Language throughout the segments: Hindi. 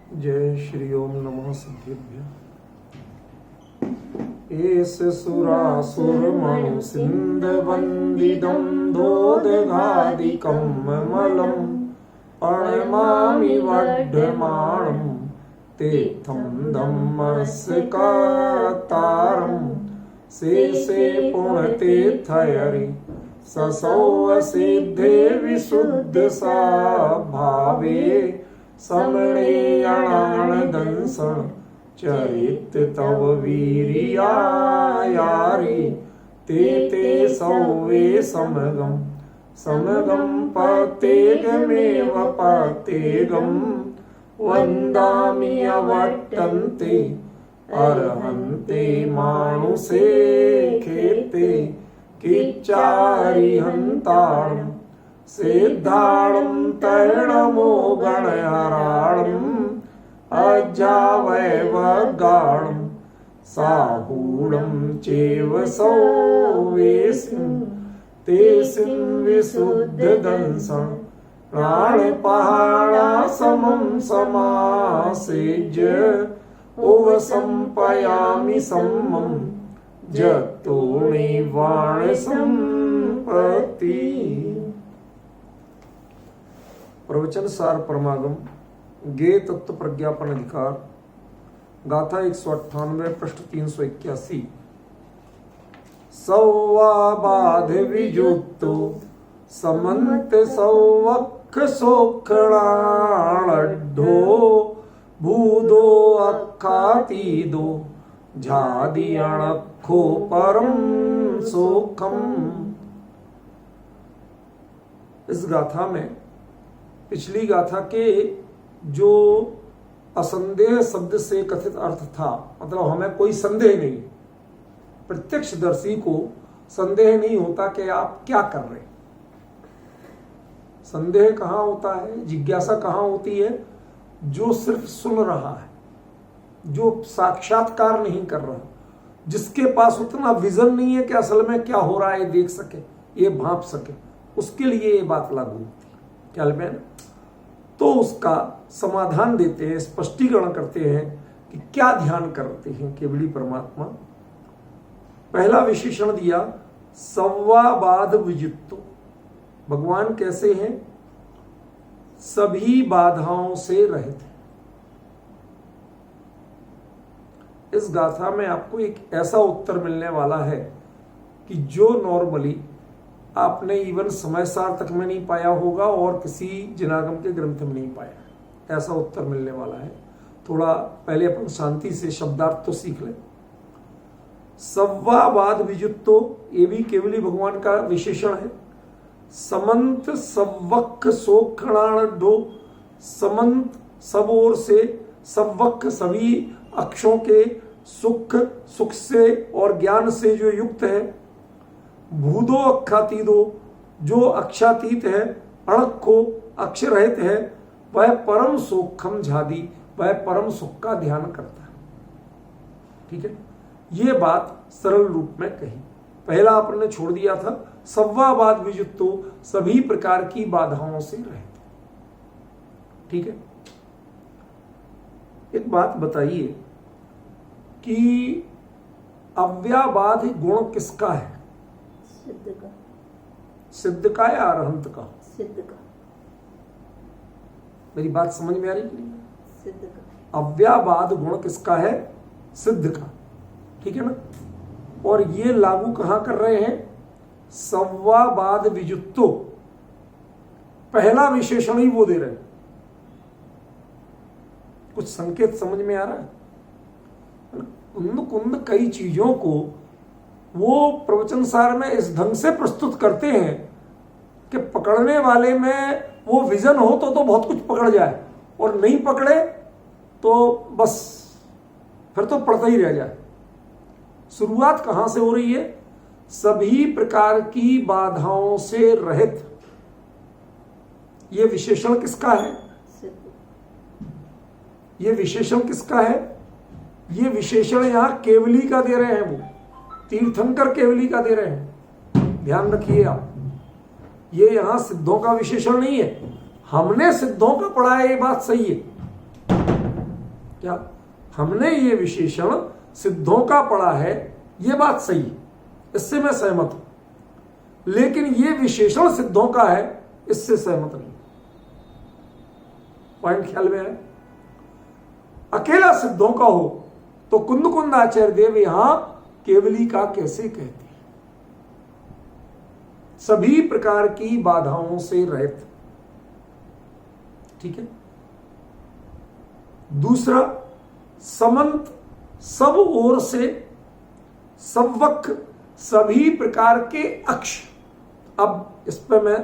जय श्री ओम नमः सिद्धेभ्य। एस सुरासुर मनु सिंध वंदिदं दोदघादिकं मलं प्रणमामि वड्ढमाणं तीर्थं धम्मस्कातारं शेषे पुण्यतीर्थयरि ससौ सिद्धे विशुद्ध सा भावे समणेयाण दंसन चरित तव वीरियायारि ते सौवे समगम पतेगमेव पतेगम वन्दामि अवट्टन्ते अर्हन्ते मानुषे खेते किच्चारिहन्ताम् सिद्धाणं तैणमो गणहराणम् अजावैवगाणं साहूणं चैव सौवेसिं तेसिं विशुद्धदंसं प्राणपहाणासमं समासेज्य उपसंपयामि सम्मं जतोणिवाण संपत्ति। प्रवचन सार परमागम गे तत्व प्रज्ञापन अधिकार गाथा 198 पृष्ठ 381। सौवाबाध विजुक्तो समन्त सौवक्ख सोखणाढ्ढो भूदो अक्खातीदो झादियणखो परम सोखम। इस गाथा में पिछली गाथा के जो असंदेह शब्द से कथित अर्थ था, मतलब हमें कोई संदेह नहीं, प्रत्यक्षदर्शी को संदेह नहीं होता कि आप क्या कर रहे। संदेह कहाँ होता है, जिज्ञासा कहाँ होती है? जो सिर्फ सुन रहा है, जो साक्षात्कार नहीं कर रहा, जिसके पास उतना विजन नहीं है कि असल में क्या हो रहा है देख सके, ये भांप सके, उसके लिए ये बात लागू होती है। क्या अलबैन? तो उसका समाधान देते हैं, स्पष्टीकरण करते हैं कि क्या ध्यान करते हैं केवली परमात्मा। पहला विशेषण दिया सव्वाबाध विजुक्तो। भगवान कैसे हैं? सभी बाधाओं से रहित हैं। इस गाथा में आपको एक ऐसा उत्तर मिलने वाला है कि जो नॉर्मली आपने इवन समय सार तक में नहीं पाया होगा और किसी जिनागम के ग्रंथ में नहीं पाया। ऐसा उत्तर मिलने वाला है। थोड़ा पहले अपन शांति से शब्दार्थ तो सीख लें। सव्वाबाध विजुक्तो, ये भी केवली भगवान का विशेषण है। समंत सव्वक्ख सोखणाढ्ढो, समंत सब ओर से, सव्वक्ख सभी अक्षों के, सुख से और ज्ञान से जो युक्त है। भूदो अक्षातीदो, जो अक्षातीत है, अणखो अक्षर रहित है, वह परम सोखम झादी, वह परम सुख का ध्यान करता है। ठीक है, ये बात सरल रूप में कही। पहला अपन ने छोड़ दिया था सव्वाबाध विजुक्तो, सभी प्रकार की बाधाओं से रहित। ठीक है, एक बात बताइए कि अव्याबाध गुण किसका है? सिद्ध का। सिद्ध का या अरहंत का? सिद्ध का। मेरी बात समझ में आ रही है? सिद्ध का। अव्याबाध गुण किसका है? सिद्ध का। ठीक है ना? और ये लागू कहां कर रहे हैं? सव्वाबाध विजुक्तो, पहला विशेषण ही वो दे रहे हैं। कुछ संकेत समझ में आ रहा है? कुंद कई चीजों को वो प्रवचन सार में इस ढंग से प्रस्तुत करते हैं कि पकड़ने वाले में वो विजन हो तो बहुत कुछ पकड़ जाए, और नहीं पकड़े तो बस फिर तो पड़ता ही रह जाए। शुरुआत कहां से हो रही है? सभी प्रकार की बाधाओं से रहित। ये विशेषण किसका है? ये विशेषण किसका है? ये विशेषण यहां केवली का दे रहे हैं, वो तीर्थंकर केवली का दे रहे हैं। ध्यान रखिए आप, ये यहां सिद्धों का विशेषण नहीं है। हमने सिद्धों का पढ़ा है, ये बात सही है, क्या हमने ये विशेषण सिद्धों का पढ़ा है, ये बात सही है, इससे मैं सहमत हूं, लेकिन ये विशेषण सिद्धों का है, इससे सहमत नहीं। पॉइंट ख्याल में है? अकेला सिद्धों का हो तो कुंद आचार्य देव यहां केवली का कैसे कहते हैं? सभी प्रकार की बाधाओं से रहित। ठीक है। दूसरा, समंत सब ओर से, सवक्ख सभी प्रकार के अक्ष। अब इस पर मैं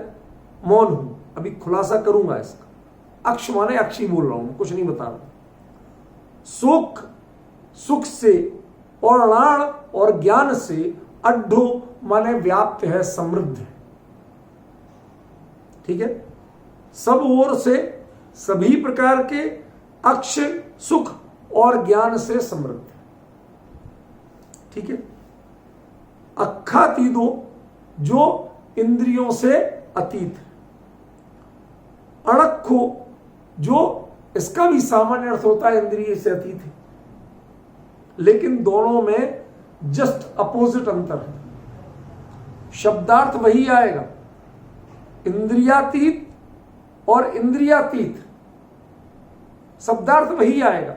मौन हूं, अभी खुलासा करूंगा इसका। अक्ष माने अक्षी बोल रहा हूं, कुछ नहीं बता रहा। सुख, सुख से, और अणाण और ज्ञान से, अड्ढो माने व्याप्त है, समृद्ध है। ठीक है। सब ओर से, सभी प्रकार के, अक्ष, सुख और ज्ञान से समृद्ध है। ठीक है। अख्खातीदो जो इंद्रियों से अतीत है। अणक्खो जो, इसका भी सामान्य अर्थ होता है इंद्रिय से अतीत है, लेकिन दोनों में जस्ट अपोजिट अंतर है। शब्दार्थ वही आएगा, इंद्रियातीत और इंद्रियातीत, शब्दार्थ वही आएगा,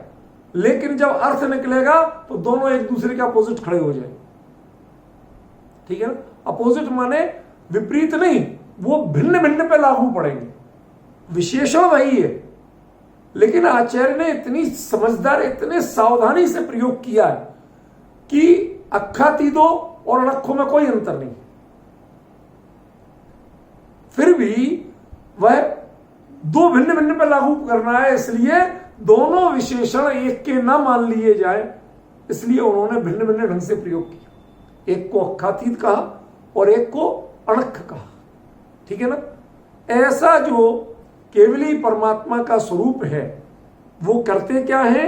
लेकिन जब अर्थ निकलेगा तो दोनों एक दूसरे के अपोजिट खड़े हो जाएंगे। ठीक है ना। अपोजिट माने विपरीत नहीं, वो भिन्न भिन्न पे लागू पड़ेंगे। विशेषण वही है, लेकिन आचार्य ने इतनी समझदार, इतने सावधानी से प्रयोग किया है कि अख्खातीदो और अणक्खों में कोई अंतर नहीं। फिर भी वह दो भिन्न भिन्न पे लागू करना है, इसलिए दोनों विशेषण एक के न मान लिए जाए, इसलिए उन्होंने भिन्न भिन्न ढंग से प्रयोग किया। एक को अख्खातीत कहा और एक को अणक्ख कहा। ठीक है ना। ऐसा जो केवली परमात्मा का स्वरूप है, वो करते क्या है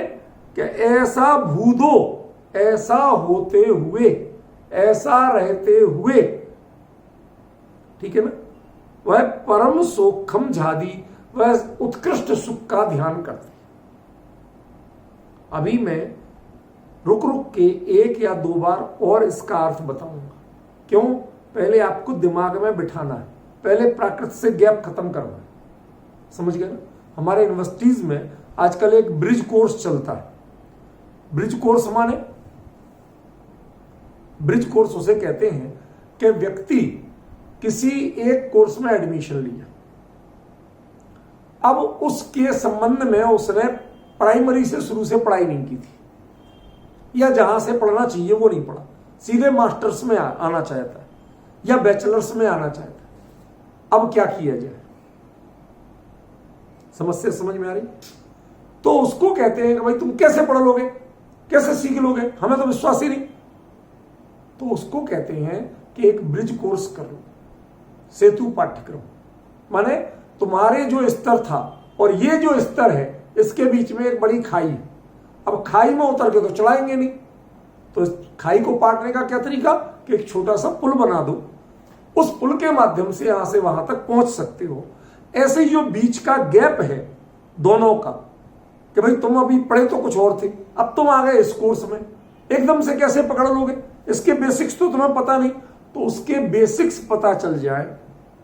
कि ऐसा भूदो, ऐसा होते हुए, ऐसा रहते हुए, ठीक है ना, वह परम सोखम झादी, वह उत्कृष्ट सुख का ध्यान करते। अभी मैं रुक रुक के एक या दो बार और इसका अर्थ बताऊंगा। क्यों? पहले आपको दिमाग में बिठाना है, पहले प्राकृत से गैप खत्म करना है। समझ गए ना। हमारे यूनिवर्सिटीज में आजकल एक ब्रिज कोर्स चलता है। ब्रिज कोर्स माने, ब्रिज कोर्स उसे कहते हैं कि व्यक्ति किसी एक कोर्स में एडमिशन लिया, अब उसके संबंध में उसने प्राइमरी से शुरू से पढ़ाई नहीं की थी, या जहां से पढ़ना चाहिए वो नहीं पढ़ा, सीधे मास्टर्स में आना चाहता है या बैचलर्स में आना चाहता है। अब क्या किया जाए? समस्या समझ में आ रही? तो उसको कहते हैं कि भाई तुम कैसे पढ़ लोगे, कैसे सीख लोगे, हमें तो विश्वास ही नहीं। तो उसको कहते हैं कि एक ब्रिज कोर्स कर लो, सेतु पाठ्यक्रम। माने तुम्हारे जो स्तर था और ये जो स्तर है, इसके बीच में एक बड़ी खाई है। अब खाई में उतर के तो चलाएंगे नहीं, तो इस खाई को पाटने का क्या तरीका कि एक छोटा सा पुल बना दो, उस पुल के माध्यम से यहां से वहां तक पहुंच सकते हो। ऐसे जो बीच का गैप है दोनों का, कि भाई तुम अभी पढ़े तो कुछ और थे, अब तुम आ गए इस कोर्स में, एकदम से कैसे पकड़ लोगे? इसके बेसिक्स तो तुम्हें पता नहीं, तो उसके बेसिक्स पता चल जाए,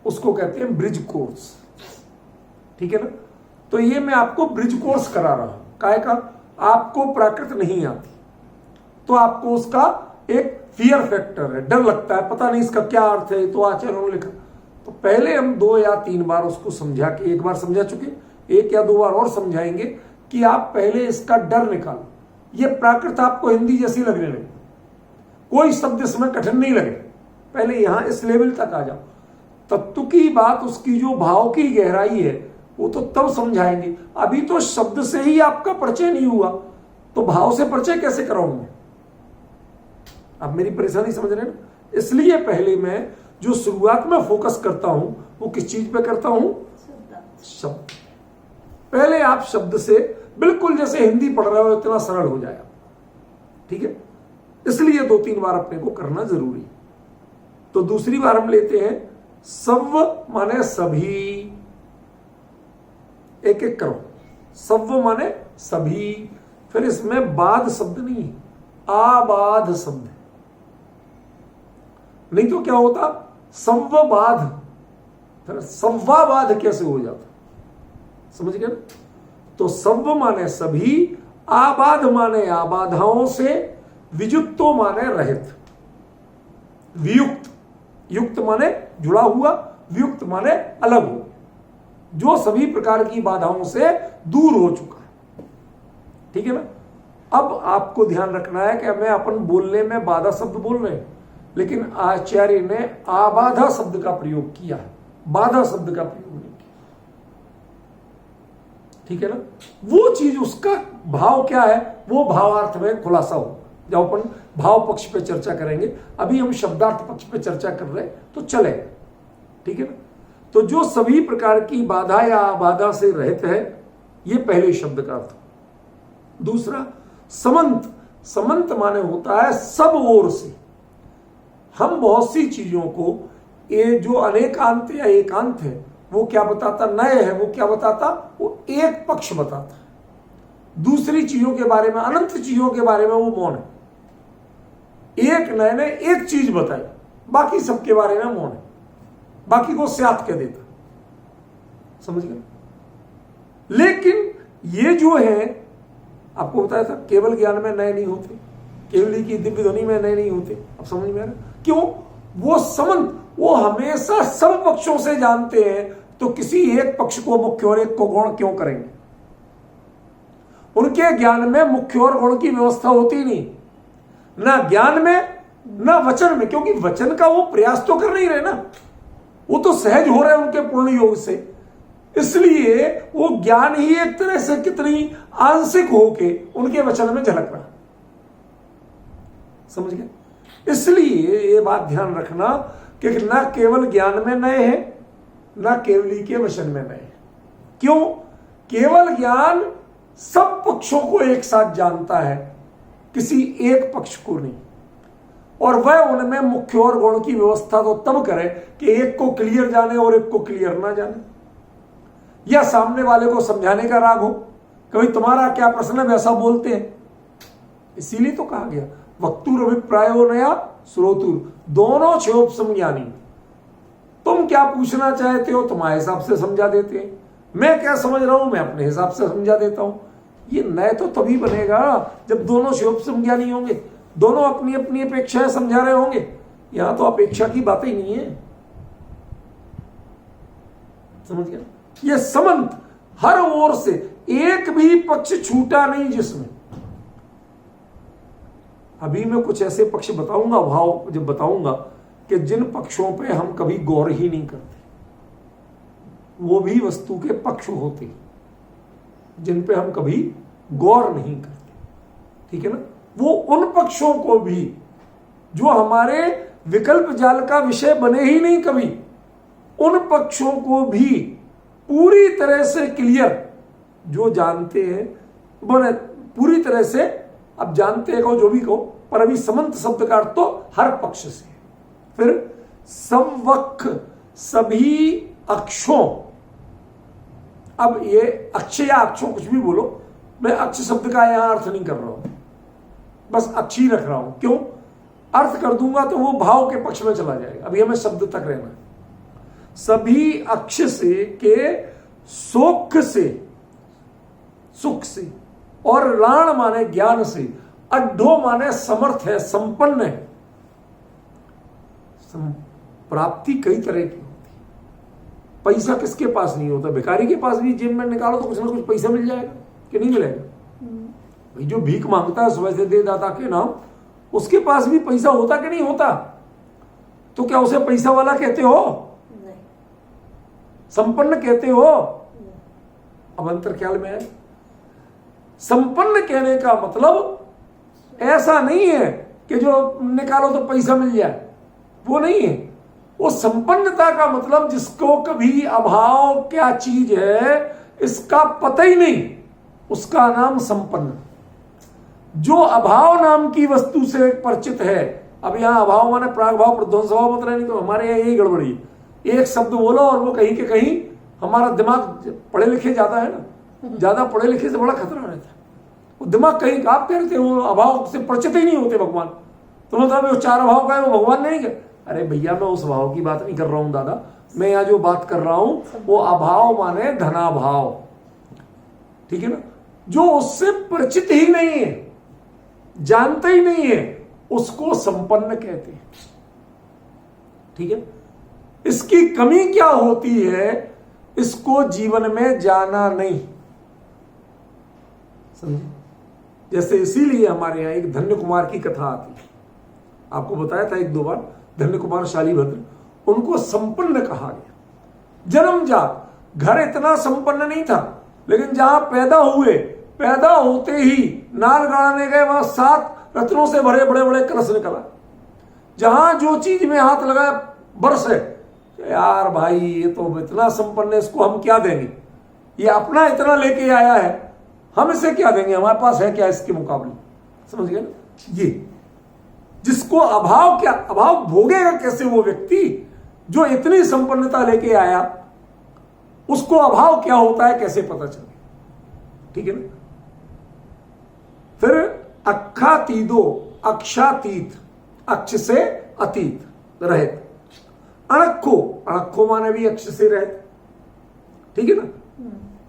उसको कहते हैं ब्रिज कोर्स। ठीक है ना। तो ये मैं आपको ब्रिज कोर्स करा रहा हूं। काय का? आपको प्राकृत नहीं आती तो आपको उसका एक फियर फैक्टर है, डर लगता है, पता नहीं इसका क्या अर्थ है, तो आचार्यों ने लिखा। तो पहले हम 2 या 3 बार उसको समझा के, एक बार समझा चुके, 1 या 2 बार और समझाएंगे कि आप पहले इसका डर निकालो। ये प्राकृत आपको हिंदी जैसी लगने लगे, कोई शब्द इसमें कठिन नहीं लगे, पहले यहां इस लेवल तक आ जाओ। तत्व की बात, उसकी जो भाव की गहराई है, वो तो तब समझाएंगे। अभी तो शब्द से ही आपका परिचय नहीं हुआ, तो भाव से परिचय कैसे कराऊंगा? अब मेरी परेशानी समझ रहे हैं ना। इसलिए पहले मैं जो शुरुआत में फोकस करता हूं, वो किस चीज पे करता हूं? शब्द। पहले आप शब्द से, बिल्कुल जैसे हिंदी पढ़ रहे हो, इतना सरल हो जाएगा। ठीक है। इसलिए 2-3 बार अपने को करना जरूरी। तो दूसरी बार हम लेते हैं सव माने सभी, एक एक करो। सव माने सभी, फिर इसमें बाध शब्द नहीं है, आबाध शब्द है। नहीं तो क्या होता, संवाबाध, फिर संवाबाध कैसे हो जाता, समझ गए ना? तो सव्व माने सभी, आबाध माने आबाधाओं से, विजुक्तो माने रहित, वियुक्त, युक्त माने जुड़ा हुआ, वियुक्त माने अलग हो, जो सभी प्रकार की बाधाओं से दूर हो चुका है। ठीक है ना? अब आपको ध्यान रखना है कि मैं अपन बोलने में बाधा शब्द बोल रहे हैं, लेकिन आचार्य ने आबाधा शब्द का प्रयोग किया है, बाधा शब्द का प्रयोग नहीं किया। ठीक है ना? वो चीज, उसका भाव क्या है, वो भावार्थ में खुलासा हो जब अपन भाव पक्ष पे चर्चा करेंगे। अभी हम शब्दार्थ पक्ष पे चर्चा कर रहे हैं तो चलेगा। ठीक है ना? तो जो सभी प्रकार की बाधा या बाधा से रहित है, ये पहले शब्द का अर्थ। दूसरा समंत, समंत माने होता है सब ओर से। हम बहुत सी चीजों को, ये जो अनेकांत या एकांत है वो क्या बताता, नय है वो क्या बताता, वो एक पक्ष बताता। दूसरी चीजों के बारे में, अनंत चीजों के बारे में वो मौन है। एक नय ने एक चीज बताई, बाकी सबके बारे में मौन है, बाकी को स्यात कह देता। समझ गए? लेकिन ये जो है, आपको बताया था केवल ज्ञान में नए नहीं होते, केवली की दिव्य ध्वनि में नए नहीं होते। अब समझ में आ रहा? क्यों? वो समंत, वो हमेशा सब पक्षों से जानते हैं, तो किसी एक पक्ष को मुख्य और एक को गौण क्यों करेंगे? उनके ज्ञान में मुख्य और गौण की व्यवस्था होती नहीं, ना ज्ञान में ना वचन में, क्योंकि वचन का वो प्रयास तो कर नहीं रहे ना, वो तो सहज हो रहे हैं उनके पूर्ण योग से। इसलिए वो ज्ञान ही एक तरह से कितनी आंशिक होके उनके वचन में झलक रहा। समझ गए? इसलिए ये बात ध्यान रखना कि ना केवल ज्ञान में नए हैं, ना केवली के वचन में नए हैं। क्यों? केवल ज्ञान सब पक्षों को एक साथ जानता है, किसी एक पक्ष को नहीं, और वह उनमें मुख्य और गौण की व्यवस्था तो तब करे कि एक को क्लियर जाने और एक को क्लियर ना जाने, या सामने वाले को समझाने का राग हो कि भाई तुम्हारा क्या प्रश्न है, वैसा बोलते हैं। इसीलिए तो कहा गया वक्तुर अभिप्रायो नया श्रोतुर दोनों क्षोभसम ज्ञानी। तुम क्या पूछना चाहते हो तुम्हारे हिसाब से समझा देते हैं, मैं क्या समझ रहा हूं मैं अपने हिसाब से समझा देता हूं। ये नए तो तभी बनेगा जब दोनों क्षोभसम ज्ञानी होंगे, दोनों अपनी अपनी अपेक्षाएं समझा रहे होंगे। यहां तो अपेक्षा की बात ही नहीं है। समझ गया? ये समंत, हर ओर से एक भी पक्ष छूटा नहीं जिसमें। अभी मैं कुछ ऐसे पक्ष बताऊंगा, भाव जब बताऊंगा, कि जिन पक्षों पे हम कभी गौर ही नहीं करते, वो भी वस्तु के पक्ष होते जिन पे हम कभी गौर नहीं करते। ठीक है ना? वो उन पक्षों को भी जो हमारे विकल्प जाल का विषय बने ही नहीं कभी, उन पक्षों को भी पूरी तरह से क्लियर जो जानते हैं, बोले पूरी तरह से, अब जानते हैं कहो जो भी कहो, पर अभी समंत शब्द का अर्थ तो हर पक्ष से। फिर संवक्ख, सभी अक्षों। अब ये अक्ष या अक्षों कुछ भी बोलो, मैं अक्ष शब्द का यहां अर्थ नहीं कर रहा हूं, बस अक्ष ही रख रहा हूं। क्यों? अर्थ कर दूंगा तो वो भाव के पक्ष में चला जाएगा, अभी हमें शब्द तक रहना है। सभी अक्ष से के सोख से, सुख से, और राण माने ज्ञान से, अड्ढो माने समर्थ है, संपन्न है। प्राप्ति कई तरह की होती है। पैसा किसके पास नहीं होता? भिखारी के पास भी जेब में निकालो तो कुछ ना कुछ पैसा मिल जाएगा कि नहीं मिलेगा? भाई जो भीख मांगता है सुबह से दे दाता के नाम, उसके पास भी पैसा होता कि नहीं होता? तो क्या उसे पैसा वाला कहते हो? नहीं। संपन्न कहते हो? अब अंतर ख्याल में है। संपन्न कहने का मतलब ऐसा नहीं है कि जो निकालो तो पैसा मिल जाए, वो नहीं है। वो संपन्नता का मतलब जिसको कभी अभाव क्या चीज है इसका पता ही नहीं, उसका नाम संपन्न। जो अभाव नाम की वस्तु से परिचित है, अब यहां अभाव माने प्राग भाव प्रध्वंस भाव मत नहीं, तो हमारे यहां यही गड़बड़ी है। एक शब्द बोलो और वो कहीं के कहीं, हमारा दिमाग पढ़े लिखे ज्यादा है ना, ज्यादा पढ़े लिखे से बड़ा खतरा रहता है। वो दिमाग कहीं का, आप कह रहे थे वो अभाव से परिचित ही नहीं होते भगवान, तो मतलब वो 4 अभाव का है वो भगवान नहीं है। अरे भैया मैं उस भाव की बात नहीं कर रहा हूं दादा, मैं यहाँ जो बात कर रहा हूं वो अभाव माने धनाभाव, ठीक है ना, जो उससे परिचित ही नहीं है, जानते ही नहीं है, उसको संपन्न कहते हैं। ठीक है, इसकी कमी क्या होती है, इसको जीवन में जाना नहीं, समझे। जैसे इसीलिए हमारे यहां एक धन्य कुमार की कथा आती है, आपको बताया था 1-2 बार, धन्य कुमार शालीभद्र, उनको संपन्न कहा गया। जन्मजात घर इतना संपन्न नहीं था, लेकिन जहां पैदा हुए, पैदा होते ही नाल गाड़ने गए, वहां 7 रत्नों से भरे बड़े बड़े कलश निकला। जहां जो चीज में हाथ लगाया बरस है, यार भाई ये तो इतना संपन्न है, इसको हम क्या देंगे, ये अपना इतना लेके आया है, हम इसे क्या देंगे, हमारे पास है क्या इसके मुकाबले, समझ गए ना। ये जिसको अभाव, क्या अभाव भोगेगा कैसे वो व्यक्ति जो इतनी संपन्नता लेके आया, उसको अभाव क्या होता है कैसे पता चले, ठीक है ना। फिर अक्षातीदो, अक्षातीत, अक्ष से अतीत रहित, अणक्खो, अणक्खो माने भी अक्ष से रहित, ठीक है ना,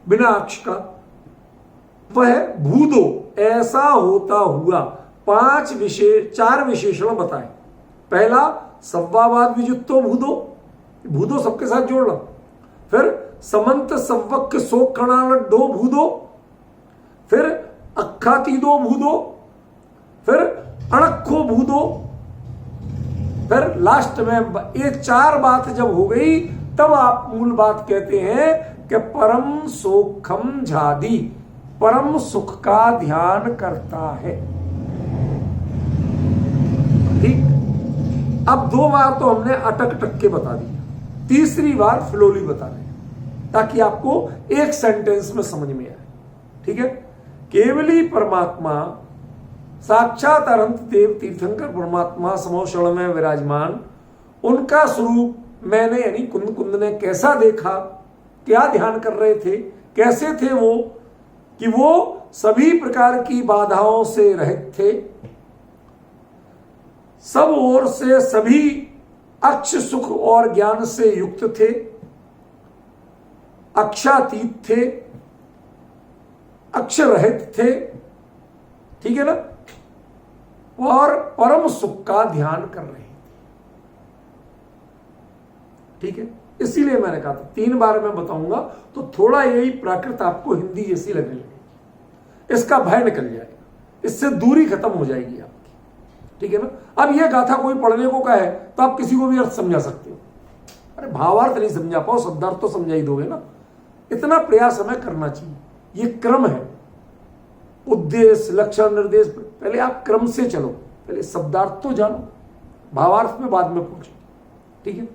बिना अक्ष का। वह भूदो, ऐसा होता हुआ 4 विशेषण बताए। पहला सव्वावाद विजुत्तो भूदो, भूदो सबके साथ जोड़ना। फिर समंत सव्वक सोक्षणालड्डो भूदो, फिर अक्षातीदो भूदो, फिर अणक्खो भूदो, फिर लास्ट में ये 4 बात जब हो गई, तब आप मूल बात कहते हैं कि परम सोखम झादी, परम सुख का ध्यान करता है। ठीक, अब 2 बार तो हमने अटक टक के बता दिया, तीसरी बार फिलोली बता रहे हैं, ताकि आपको एक सेंटेंस में समझ में आए। ठीक है, केवली परमात्मा साक्षात अनंत देव तीर्थंकर परमात्मा समोषण में विराजमान, उनका स्वरूप मैंने यानी कुंद कुंद ने कैसा देखा, क्या ध्यान कर रहे थे, कैसे थे वो, कि वो सभी प्रकार की बाधाओं से रहित थे, सब ओर से सभी अक्ष सुख और ज्ञान से युक्त थे, अक्षातीत थे, अक्षर रहित थे, ठीक है ना, और परम सुख का ध्यान कर रहे थे। ठीक है, इसीलिए मैंने कहा था 3 बार मैं बताऊंगा तो थोड़ा यही प्राकृत आपको हिंदी जैसी लगने लगेगी, इसका भय निकल जाएगा, इससे दूरी खत्म हो जाएगी आपकी। ठीक है ना। अब यह गाथा कोई पढ़ने को कहे तो आप किसी को भी अर्थ समझा सकते हो, अरे भावार्थ नहीं समझा पाओ, शब्दार्थ तो समझा ही दोगे ना। इतना प्रयास हमें करना चाहिए, ये क्रम है, उद्देश्य लक्षण निर्देश, पहले आप क्रम से चलो, पहले शब्दार्थ तो जानो, भावार्थ में बाद में पहुंचो। ठीक है,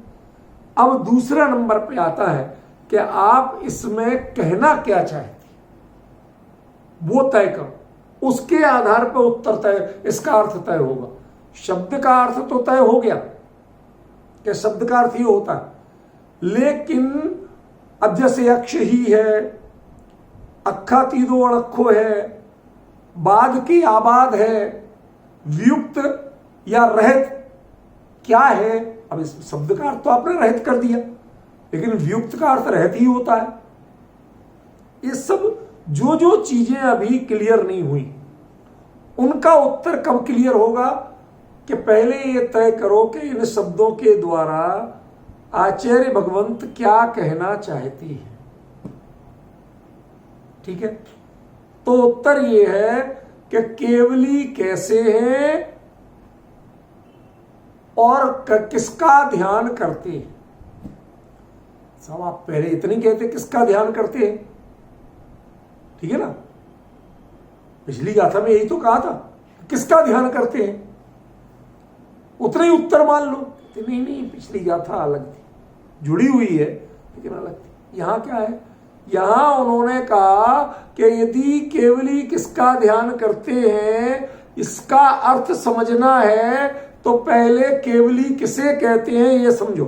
अब दूसरा नंबर पे आता है कि आप इसमें कहना क्या चाहते, वो तय करो, उसके आधार पर उत्तर तय, इसका अर्थ तय होगा। शब्द का अर्थ तो तय हो गया कि शब्द का अर्थ ही होता है, लेकिन अब जैसे अक्ष ही है, अक्षातीदो अणक्खो है, बाद की आबाद है, वियुक्त या रहित क्या है। अब इस शब्द का अर्थ तो आपने रहित कर दिया, लेकिन वियुक्त का अर्थ रहित ही होता है। ये सब जो जो चीजें अभी क्लियर नहीं हुई, उनका उत्तर कब क्लियर होगा कि पहले ये तय करो कि इन शब्दों के द्वारा आचार्य भगवंत क्या कहना चाहती है। ठीक है, तो उत्तर ये है कि केवली कैसे है और किसका ध्यान करते हैं। सब आप पहले इतनी कहते किसका ध्यान करते हैं, ठीक है ना। पिछली गाथा में यही तो कहा था, किसका ध्यान करते हैं, उतना ही उत्तर मान लो। नहीं नहीं, पिछली गाथा अलग थी, जुड़ी हुई है लेकिन अलग थी। यहां क्या है, यहां उन्होंने कहा कि यदि केवली किसका ध्यान करते हैं, इसका अर्थ समझना है तो पहले केवली किसे कहते हैं ये समझो।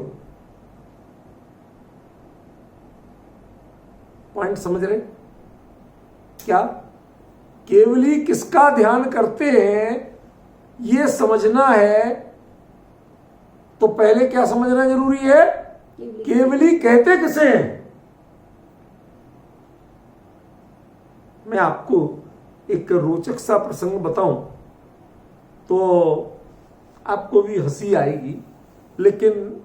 पॉइंट समझ रहे क्या, केवली किसका ध्यान करते हैं ये समझना है, तो पहले क्या समझना जरूरी है? केवली कहते किसे हैं। मैं आपको एक रोचक सा प्रसंग बताऊं तो आपको भी हंसी आएगी, लेकिन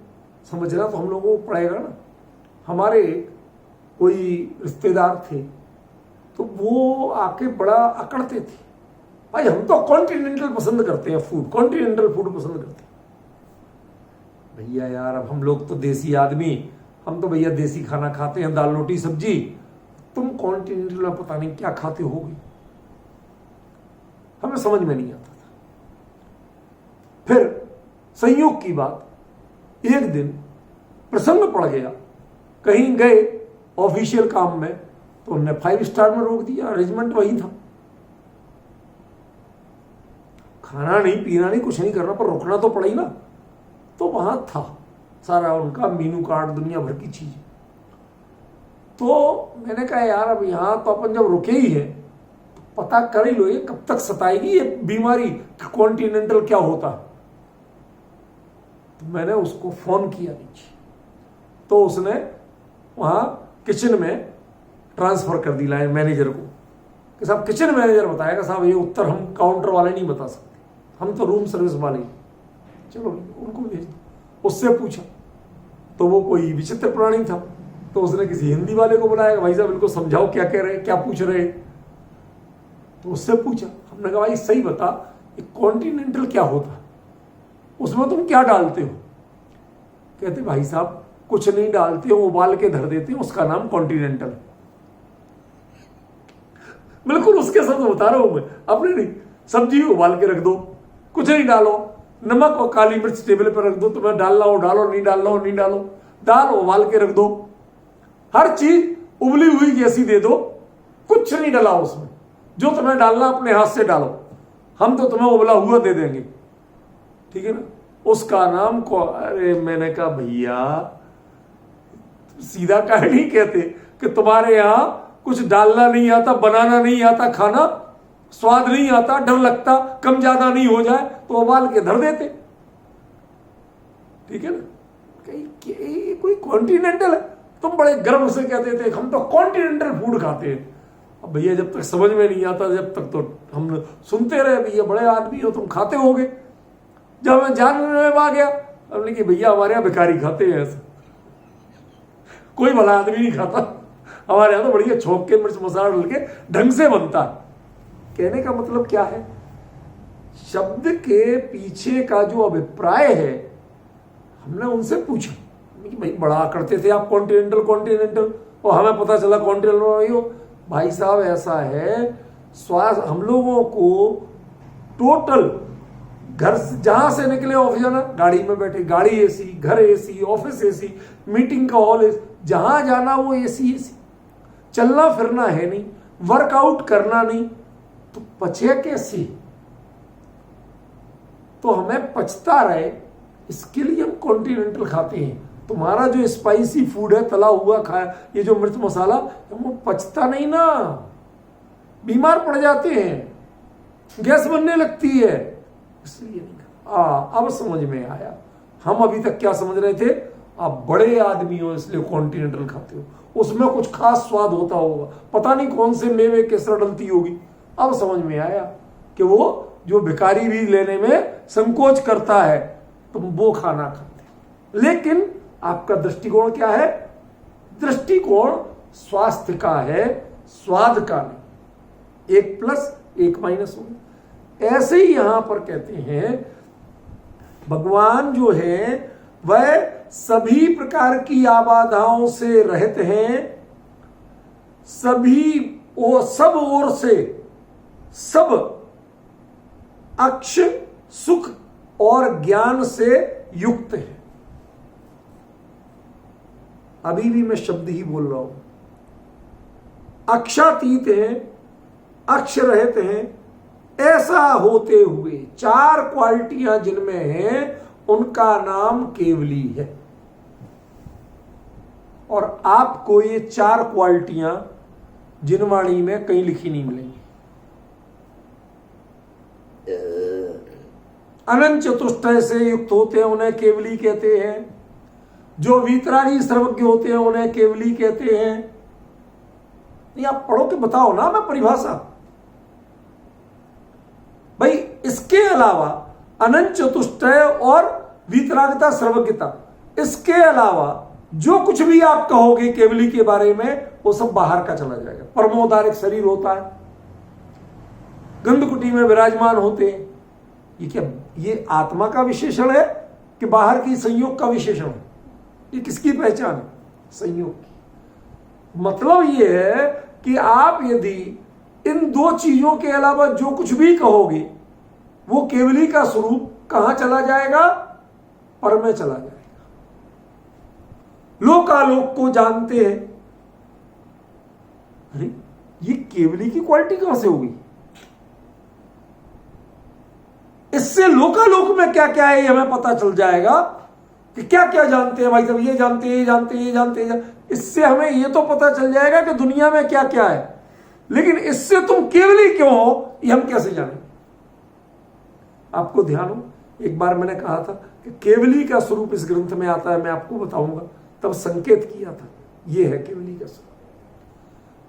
समझना तो हम लोगों को पड़ेगा ना। हमारे कोई रिश्तेदार थे, तो वो आके बड़ा अकड़ते थे, भाई हम तो कॉन्टिनेंटल पसंद करते हैं, फूड कॉन्टिनेंटल फूड पसंद करते हैं। भैया यार, अब हम लोग तो देसी आदमी, हम तो भैया देसी खाना खाते हैं, दाल रोटी सब्जी, तुम कॉन्टिनेंटल में पता नहीं क्या खाते होगे, हमें समझ में नहीं आता था। फिर संयोग की बात, एक दिन प्रसंग पड़ गया, कहीं गए ऑफिशियल काम में, तो उन्होंने 5 स्टार में रोक दिया, अरेंजमेंट वही था, खाना नहीं पीना नहीं कुछ नहीं करना, पर रुकना तो पड़ा ही ना। तो वहां था सारा उनका मेनू कार्ड, दुनिया भर की चीज। तो मैंने कहा यार, अब यहां तो अपन जब रुके ही है तो पता कर ही लो ये कब तक सताएगी ये बीमारी, कॉन्टिनेंटल क्या होता। तो मैंने उसको फोन किया नीचे, तो उसने वहां किचन में ट्रांसफर कर दी लाइन मैनेजर को कि साहब किचन मैनेजर बताएगा, साहब ये उत्तर हम काउंटर वाले नहीं बता सकते, हम तो रूम सर्विस वाले। चलो उनको भेज दो। उससे पूछा तो वो कोई विचित्र प्राणी था, तो उसने किसी हिंदी वाले को बुलाया, भाई साहब इनको समझाओ क्या कह रहे हैं, क्या पूछ रहे हैं। तो उससे पूछा, हमने कहा भाई सही बता, ये कॉन्टिनेंटल क्या होता, उसमें तुम क्या डालते हो। कहते भाई साहब कुछ नहीं डालते हो, उबाल के धर देते हो, उसका नाम कॉन्टिनेंटल। बिल्कुल उसके साथ बता रहा हूं मैं, अपने नहीं, सब्जी उबाल के रख दो, कुछ नहीं डालो, नमक और काली मिर्च टेबल पर रख दो, तुम्हें डालना हो डालो, नहीं डालना हो नहीं डालो, दाल उबाल के रख दो, हर चीज उबली हुई जैसी दे दो, कुछ नहीं डाला उसमें, जो तुम्हें डालना अपने हाथ से डालो, हम तो तुम्हें उबला हुआ दे देंगे, ठीक है ना। उसका नाम को, अरे मैंने कहा भैया सीधा काहे नहीं कहते कि तुम्हारे यहां कुछ डालना नहीं आता, बनाना नहीं आता, खाना स्वाद नहीं आता, डर लगता कम ज्यादा नहीं हो जाए तो उबाल के धर देते, ठीक है ना। कहीं कोई कॉन्टिनेंटल है, तुम बड़े गर्व से कहते थे हम तो कॉन्टिनेंटल फूड खाते हैं। अब भैया जब तक समझ में नहीं आता, जब तक तो हम सुनते रहे, भैया बड़े आदमी हो तुम खाते होगे। जब मैं जानने में आ गया, हमने कि भैया हमारे यहाँ भिखारी खाते हैं, ऐसा कोई भला आदमी नहीं खाता, हमारे यहाँ तो बढ़िया छोंक के मिर्च मसाला डाल के ढंग से बनता है। कहने का मतलब क्या है, शब्द के पीछे का जो अभिप्राय है, हमने उनसे पूछा कि भाई बड़ा करते थे आप कॉन्टिनेंटल कॉन्टिनेंटल, और हमें पता चला कॉन्टिनेंटल। भाई साहब ऐसा है, स्वास्थ्य हम लोगों को टोटल घर जहां से निकले ऑफिस जाना, गाड़ी में बैठे, गाड़ी एसी, घर एसी, ऑफिस एसी, मीटिंग का हॉल एसी, जहां जाना वो एसी एसी, चलना फिरना है नहीं, वर्कआउट करना नहीं, तो पचे कैसे। तो हमें पचता रहे, इसके लिए हम कॉन्टिनेंटल खाते हैं। तुम्हारा जो स्पाइसी फूड है, तला हुआ खाया, ये जो मिर्च मसाला, वो पचता नहीं ना, बीमार पड़ जाते हैं, गैस बनने लगती है, इसलिए नहीं। अब समझ में आया। हम अभी तक क्या समझ रहे थे, आप बड़े आदमी हो इसलिए कॉन्टिनेंटल खाते हो, उसमें कुछ खास स्वाद होता होगा, पता नहीं कौन से मेवे केसर डलती होगी। अब समझ में आया कि वो जो भिखारी भी लेने में संकोच करता है, तुम वो खाना खाते। लेकिन आपका दृष्टिकोण क्या है, दृष्टिकोण स्वास्थ्य का है, स्वाद का नहीं। 1 प्लस 1 माइनस हो। ऐसे ही यहां पर कहते हैं भगवान जो है वह सभी प्रकार की आबाधाओं से रहित हैं, सभी सब ओर से सब अक्ष सुख और ज्ञान से युक्त है। अभी भी मैं शब्द ही बोल रहा हूं, अक्षातीत हैं, अक्ष रहित हैं, ऐसा होते हुए 4 क्वालिटियां जिनमें हैं उनका नाम केवली है। और आपको ये 4 क्वालिटियां जिनवाणी में कहीं लिखी नहीं मिलेंगी। अनंत चतुष्टय से युक्त होते हैं उन्हें केवली कहते हैं। जो वीतरागी सर्वज्ञ होते हैं उन्हें केवली कहते हैं। ये आप पढ़ो के बताओ ना मैं परिभाषा। भाई इसके अलावा अनंत चतुष्टय और वीतरागता सर्वज्ञता, इसके अलावा जो कुछ भी आप कहोगे केवली के बारे में वो सब बाहर का चला जाएगा। परमोदारिक शरीर होता है, गंधकुटी में विराजमान होते हैं। ये क्या, ये आत्मा का विशेषण है कि बाहर की संयोग का विशेषण है? ये किसकी पहचान है? संयोग की। मतलब ये है कि आप यदि इन दो चीजों के अलावा जो कुछ भी कहोगे वो केवली का स्वरूप कहां चला जाएगा? पर में चला जाएगा। लोकालोक को जानते हैं। अरे ये केवली की क्वालिटी कहां से होगी? इससे लोकालोक में क्या क्या है हमें पता चल जाएगा कि क्या क्या जानते हैं भाई साहब। ये जानते हैं, ये जानते हैं, ये जानते हैं। इससे हमें ये तो पता चल जाएगा कि दुनिया में क्या क्या है, लेकिन इससे तुम केवली क्यों हो ये हम कैसे जानेंगे? आपको ध्यान हो, एक बार मैंने कहा था कि केवली का स्वरूप इस ग्रंथ में आता है, मैं आपको बताऊंगा, तब संकेत किया था। ये है केवली का स्वरूप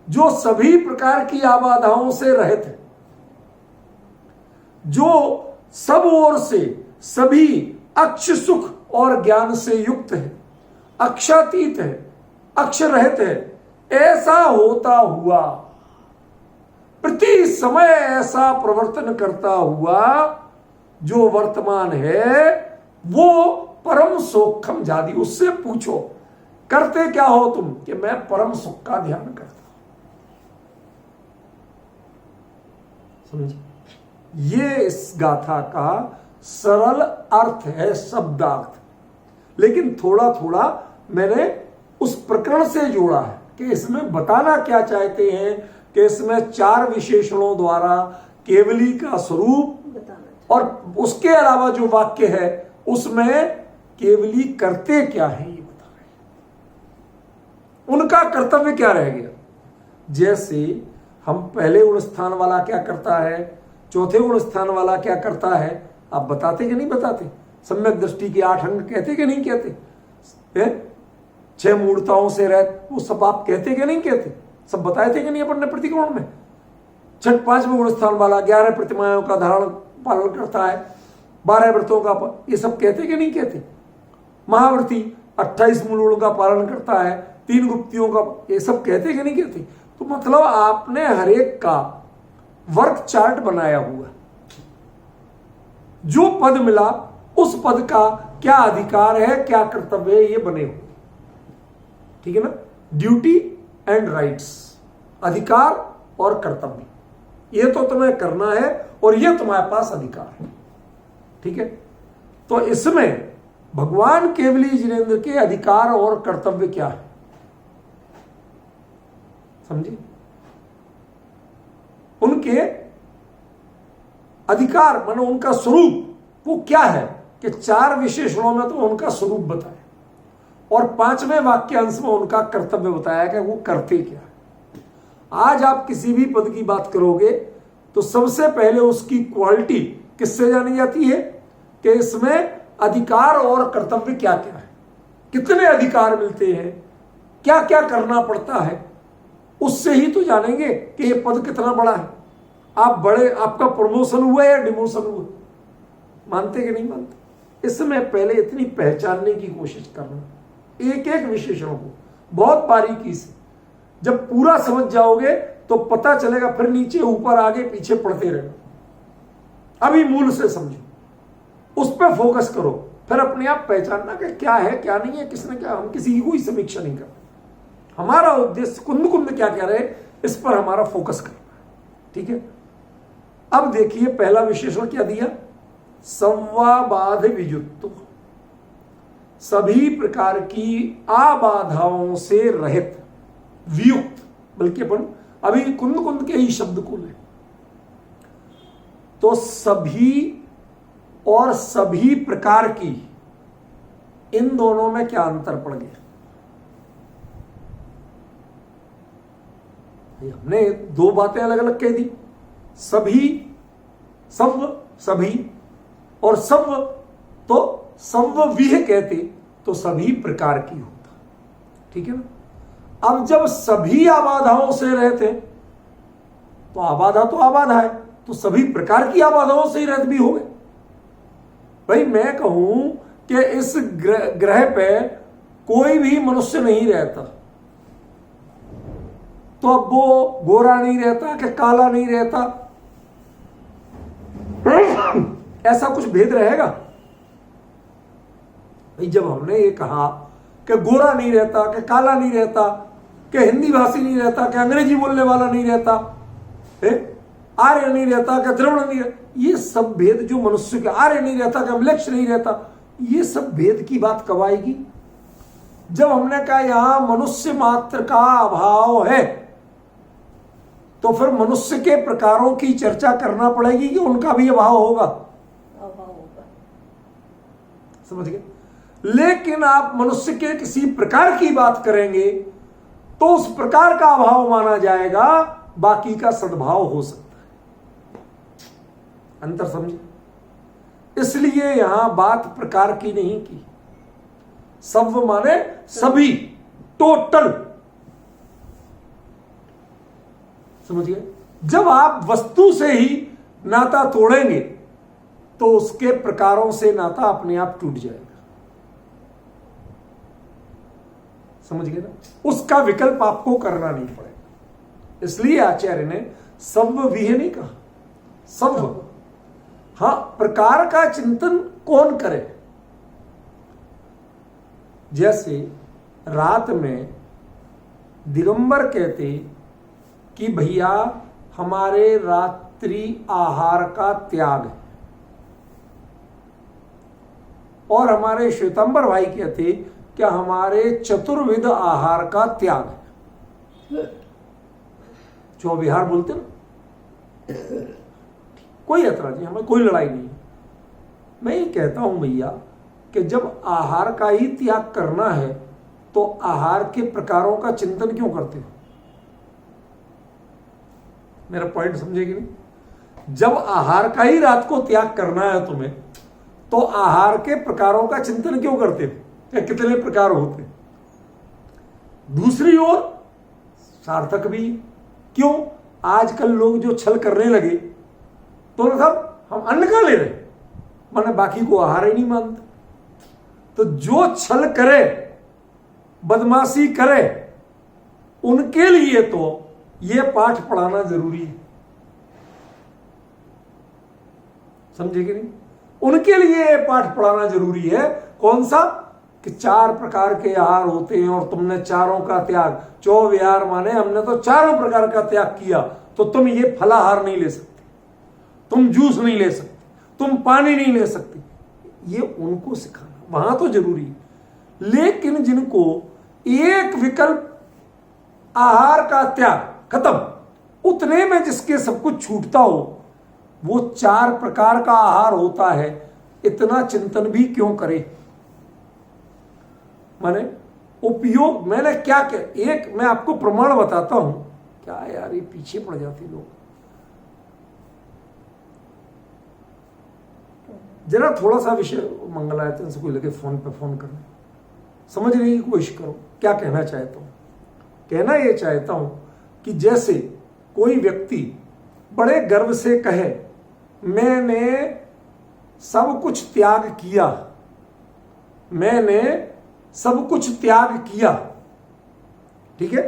जो सभी प्रकार की आबाधाओं से रहित है, जो सब ओर से सभी अक्ष सुख और ज्ञान से युक्त है, अक्षातीत है, अक्ष रहित है, ऐसा होता हुआ प्रति समय ऐसा प्रवर्तन करता हुआ जो वर्तमान है वो परम सोखम जादी। उससे पूछो करते क्या हो तुम? कि मैं परम सुख का ध्यान करता हूं। समझे? ये इस गाथा का सरल अर्थ है, शब्दार्थ। लेकिन थोड़ा थोड़ा मैंने उस प्रकरण से जोड़ा है कि इसमें बताना क्या चाहते हैं कि इसमें चार विशेषणों द्वारा केवली का स्वरूप और उसके अलावा जो वाक्य है उसमें केवली करते क्या है ये बता रहे हैं। उनका कर्तव्य क्या रह गया? जैसे हम पहले गुण स्थान वाला क्या करता है, चौथे गुण स्थान वाला क्या करता है, आप बताते कि नहीं बताते? सम्यक दृष्टि के 8 अंग कहते कि नहीं कहते? 6 मूर्ताओं से रह, वो सब आप कहते कि नहीं कहते? सब बताए थे कि नहीं अपन ने प्रतिकोण में? छठ 5वें गुण स्थान वाला 11 प्रतिमाओं का धारण पालन करता है, 12 व्रतों का, ये सब कहते कि नहीं कहते? महाव्रती 28 मूल गुणों का पालन करता है, 3 गुप्तियों का, ये सब कहते कि नहीं कहते? तो मतलब आपने हरेक का वर्क चार्ट बनाया हुआ, जो पद मिला उस पद का क्या अधिकार है, क्या कर्तव्य है, ये बने हुए। ठीक है ना? ड्यूटी एंड राइट्स, अधिकार और कर्तव्य, ये तो तुम्हें करना है और ये तुम्हारे पास अधिकार है। ठीक है? तो इसमें भगवान केवली जिनेंद्र के अधिकार और कर्तव्य क्या है, समझे? उनके अधिकार मानो उनका स्वरूप वो क्या है कि 4 विशेषणों में तो उनका स्वरूप बताया और 5वें वाक्य अंश में उनका कर्तव्य बताया कि वो करते क्या है। आज आप किसी भी पद की बात करोगे तो सबसे पहले उसकी क्वालिटी किससे जानी जाती है कि इसमें अधिकार और कर्तव्य क्या क्या है, कितने अधिकार मिलते हैं, क्या क्या करना पड़ता है। उससे ही तो जानेंगे कि ये पद कितना बड़ा है। आप बड़े, आपका प्रमोशन हुआ या डिमोशन हुआ, मानते कि नहीं मानते? इसमें पहले इतनी पहचानने की कोशिश करना, एक एक विशेषण को बहुत बारीकी से। जब पूरा समझ जाओगे तो पता चलेगा, फिर नीचे ऊपर आगे पीछे पढ़ते रहना। अभी मूल से समझो, उस पर फोकस करो, फिर अपने आप पहचानना कि क्या है क्या नहीं है, किसने क्या। हम किसी की कोई समीक्षा नहीं करते, हमारा उद्देश्य कुंद कुंद क्या कह रहे इस पर हमारा फोकस करना है। ठीक है? अब देखिए पहला विशेषण क्या दिया, संवाबाध वियुक्त, सभी प्रकार की आबाधाओं से रहित, वियुक्त, बल्कि अपन अभी कुंद कुंद के ही शब्द को लें तो सभी और सभी प्रकार की, इन दोनों में क्या अंतर पड़ गया? हमने 2 बातें अलग अलग कह दी, सभी, सब, सभी, और सव्व तो सव्विह कहते तो सभी प्रकार की होता। ठीक है ना। अब जब सभी आबाधाओं से रहते तो आबाधा तो आबाधा है, तो सभी प्रकार की आबाधाओं से ही रहित भी हो गए। भाई मैं कहूं कि इस ग्रह पे कोई भी मनुष्य नहीं रहता, तो अब वो गोरा नहीं रहता कि काला नहीं रहता, ऐसा कुछ भेद रहेगा? भाई जब हमने ये कहा कि गोरा नहीं रहता, कि काला नहीं रहता, कि हिंदी भाषी नहीं रहता, कि अंग्रेजी बोलने वाला नहीं रहता, आर्य नहीं रहता, कि द्रविड़ नहीं रहता, ये सब भेद जो मनुष्य के, आर्य नहीं रहता, कि अम्लेक्ष नहीं रहता, ये सब भेद की बात कब आएगी? जब हमने कहा यहां मनुष्य मात्र का अभाव है, तो फिर मनुष्य के प्रकारों की चर्चा करना पड़ेगी कि उनका भी अभाव होगा। अभाव होगा। समझ गए? लेकिन आप मनुष्य के किसी प्रकार की बात करेंगे तो उस प्रकार का अभाव माना जाएगा, बाकी का सद्भाव हो सकता है। अंतर समझे? इसलिए यहां बात प्रकार की नहीं की। सब माने सभी, टोटल। समझ गए? जब आप वस्तु से ही नाता तोड़ेंगे तो उसके प्रकारों से नाता अपने आप टूट जाएगा। समझ गए ना? उसका विकल्प आपको करना नहीं पड़ेगा। इसलिए आचार्य ने सव्विह नहीं कहा, सव्व। हां, प्रकार का चिंतन कौन करे? जैसे रात में दिगंबर कहते कि भैया हमारे रात्रि आहार का त्याग है, और हमारे श्वेतांबर भाई कहते क्या हमारे चतुर्विध आहार का त्याग है। चौविहार बोलते ना, कोई ऐतराज नहीं, हमें कोई लड़ाई नहीं। मैं ये कहता हूं भैया कि जब आहार का ही त्याग करना है तो आहार के प्रकारों का चिंतन क्यों करते हो? मेरा पॉइंट समझेगी नहीं? जब आहार का ही रात को त्याग करना है तुम्हें, तो आहार के प्रकारों का चिंतन क्यों करते हो? या कितने प्रकार होते? दूसरी ओर सार्थक भी क्यों? आजकल लोग जो छल करने लगे तो मतलब हम अन्न का ले रहे, माने बाकी को आहार ही नहीं मानते। तो जो छल करे, बदमाशी करे, उनके लिए तो यह पाठ पढ़ाना जरूरी है। समझे कि नहीं? उनके लिए यह पाठ पढ़ाना जरूरी है। कौन सा? कि 4 प्रकार के आहार होते हैं और तुमने चारों का त्याग, चौविहार माने हमने तो चारों प्रकार का त्याग किया, तो तुम ये फलाहार नहीं ले सकते, तुम जूस नहीं ले सकते, तुम पानी नहीं ले सकते। ये उनको सिखाना वहां तो जरूरी है। लेकिन जिनको एक विकल्प आहार का त्याग खत्म, उतने में जिसके सब कुछ छूटता हो, वो 4 प्रकार का आहार होता है, इतना चिंतन भी क्यों करे? माने उपयोग, मैंने क्या एक मैं आपको प्रमाण बताता हूं। क्या यार ये पीछे पड़ जाते लोग, जरा थोड़ा सा विषय मंगलायतन से कोई लगे फोन पे फोन करने, समझने की कोशिश करो क्या कहना चाहता हूं। कहना यह चाहता हूं कि जैसे कोई व्यक्ति बड़े गर्व से कहे मैंने सब कुछ त्याग किया, मैंने सब कुछ त्याग किया। ठीक है?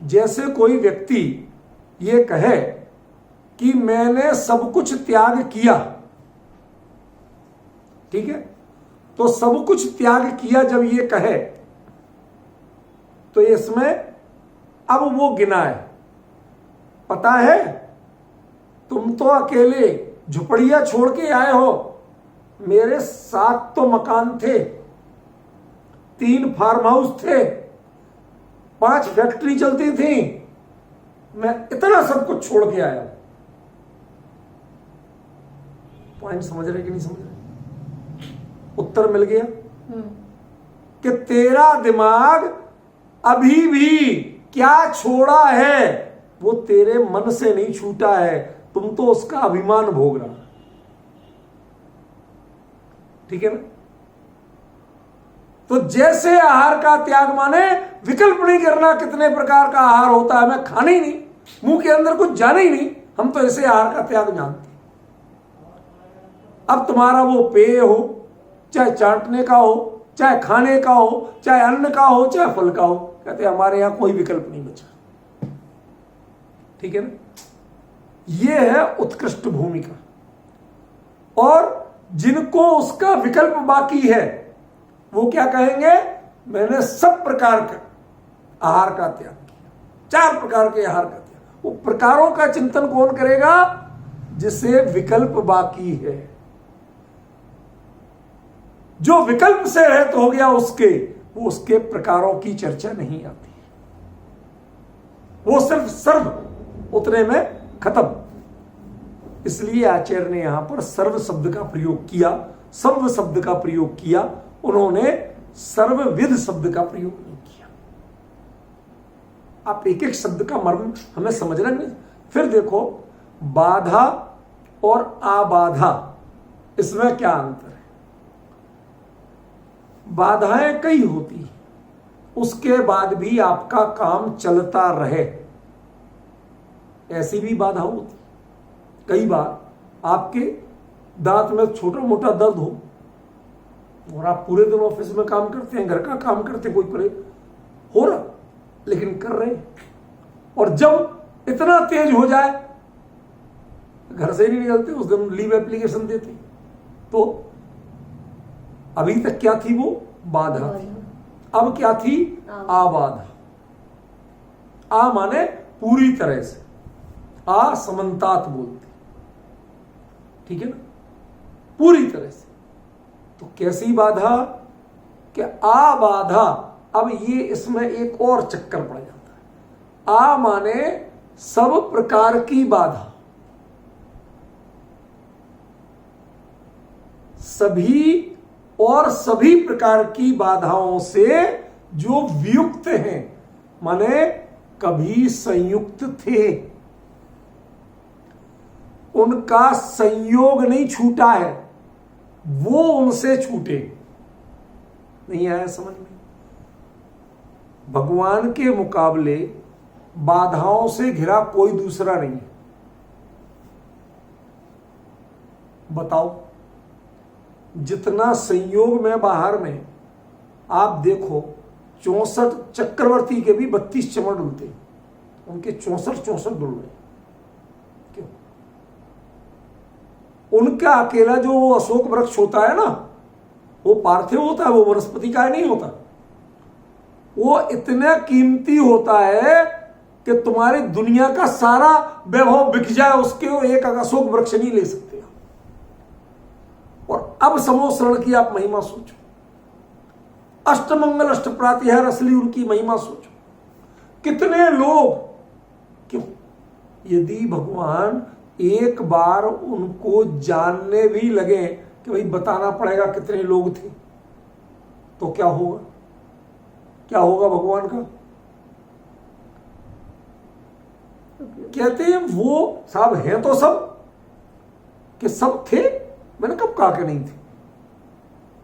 जैसे कोई व्यक्ति ये कहे कि मैंने सब कुछ त्याग किया, ठीक है, तो सब कुछ त्याग किया जब ये कहे तो इसमें अब वो गिना है। पता है तुम तो अकेले झुपड़ियां छोड़ के आए हो, मेरे 7 तो मकान थे, 3 फार्म हाउस थे, 5 फैक्ट्री चलती थी, मैं इतना सब कुछ छोड़ के आया। पॉइंट समझ रहे कि नहीं समझ रहे? उत्तर मिल गया कि तेरा दिमाग अभी भी क्या छोड़ा है वो तेरे मन से नहीं छूटा है, तुम तो उसका अभिमान भोग रहा। ठीक है ना। तो जैसे आहार का त्याग माने विकल्प नहीं करना, कितने प्रकार का आहार होता है, हमें खाना ही नहीं, मुंह के अंदर कुछ जाना ही नहीं, हम तो ऐसे आहार का त्याग जानते हैं। अब तुम्हारा वो पेय हो, चाहे चाटने का हो, चाहे खाने का हो, चाहे अन्न का हो, चाहे फल का हो, कहते हमारे यहां कोई विकल्प नहीं बचा। ठीक है ना। ये है उत्कृष्ट भूमिका। और जिनको उसका विकल्प बाकी है वो क्या कहेंगे, मैंने सब प्रकार का आहार का त्याग किया, 4 प्रकार के आहार का त्याग। वो प्रकारों का चिंतन कौन करेगा, जिसे विकल्प बाकी है। जो विकल्प से रहित हो गया वो उसके प्रकारों की चर्चा नहीं आती, वो सिर्फ सर्व उतने में खत्म। इसलिए आचार्य ने यहां पर सर्व शब्द का प्रयोग किया, सर्व शब्द का प्रयोग किया, उन्होंने सर्वविध शब्द का प्रयोग नहीं किया। आप एक एक शब्द का मर्म हमें समझना नहीं। फिर देखो बाधा और आबाधा, इसमें क्या अंतर है। बाधाएं कई होती हैं, उसके बाद भी आपका काम चलता रहे, ऐसी भी बाधा होती। कई बार आपके दांत में छोटा मोटा दर्द हो और आप पूरे दिन ऑफिस में काम करते हैं, घर का काम करते हैं, कोई परे हो रहा लेकिन कर रहे हैं, और जब इतना तेज हो जाए घर से नहीं निकलते, उस दिन लीव एप्लीकेशन देते। तो अभी तक क्या थी, वो बाधा थी, अब क्या थी, आबाधा। आ माने पूरी तरह से, आ समन्तात बोलते, ठीक है ना, पूरी तरह से। तो कैसी बाधा, कि आ बाधा। अब ये इसमें एक और चक्कर पड़ जाता है। आ माने सब प्रकार की बाधा, सभी और सभी प्रकार की बाधाओं से जो वियुक्त हैं, माने कभी संयुक्त थे, उनका संयोग नहीं छूटा है, वो उनसे छूटे। नहीं आया समझ में। भगवान के मुकाबले बाधाओं से घिरा कोई दूसरा नहीं है। बताओ, जितना संयोग में बाहर में, आप देखो 64 चक्रवर्ती के भी 32 चमड़ डुलते, उनके 64 डुल रहे। क्यों? उनका अकेला जो वो अशोक वृक्ष होता है ना, वो पार्थिव होता है, वो वनस्पति का नहीं होता। वो इतना कीमती होता है कि तुम्हारी दुनिया का सारा वैभव बिक जाए, उसके वो एक अशोक वृक्ष नहीं ले सकते। और अब समोसरण की आप महिमा सोचो, अष्टमंगल अष्ट प्रातिहार असली उनकी महिमा सोचो। कितने लोग, क्यों, यदि भगवान एक बार उनको जानने भी लगे कि भाई बताना पड़ेगा कितने लोग थे, तो क्या होगा, क्या होगा भगवान का। कहते हैं वो साहब हैं तो सब, कि सब थे, मैंने कब कहा कि नहीं थे।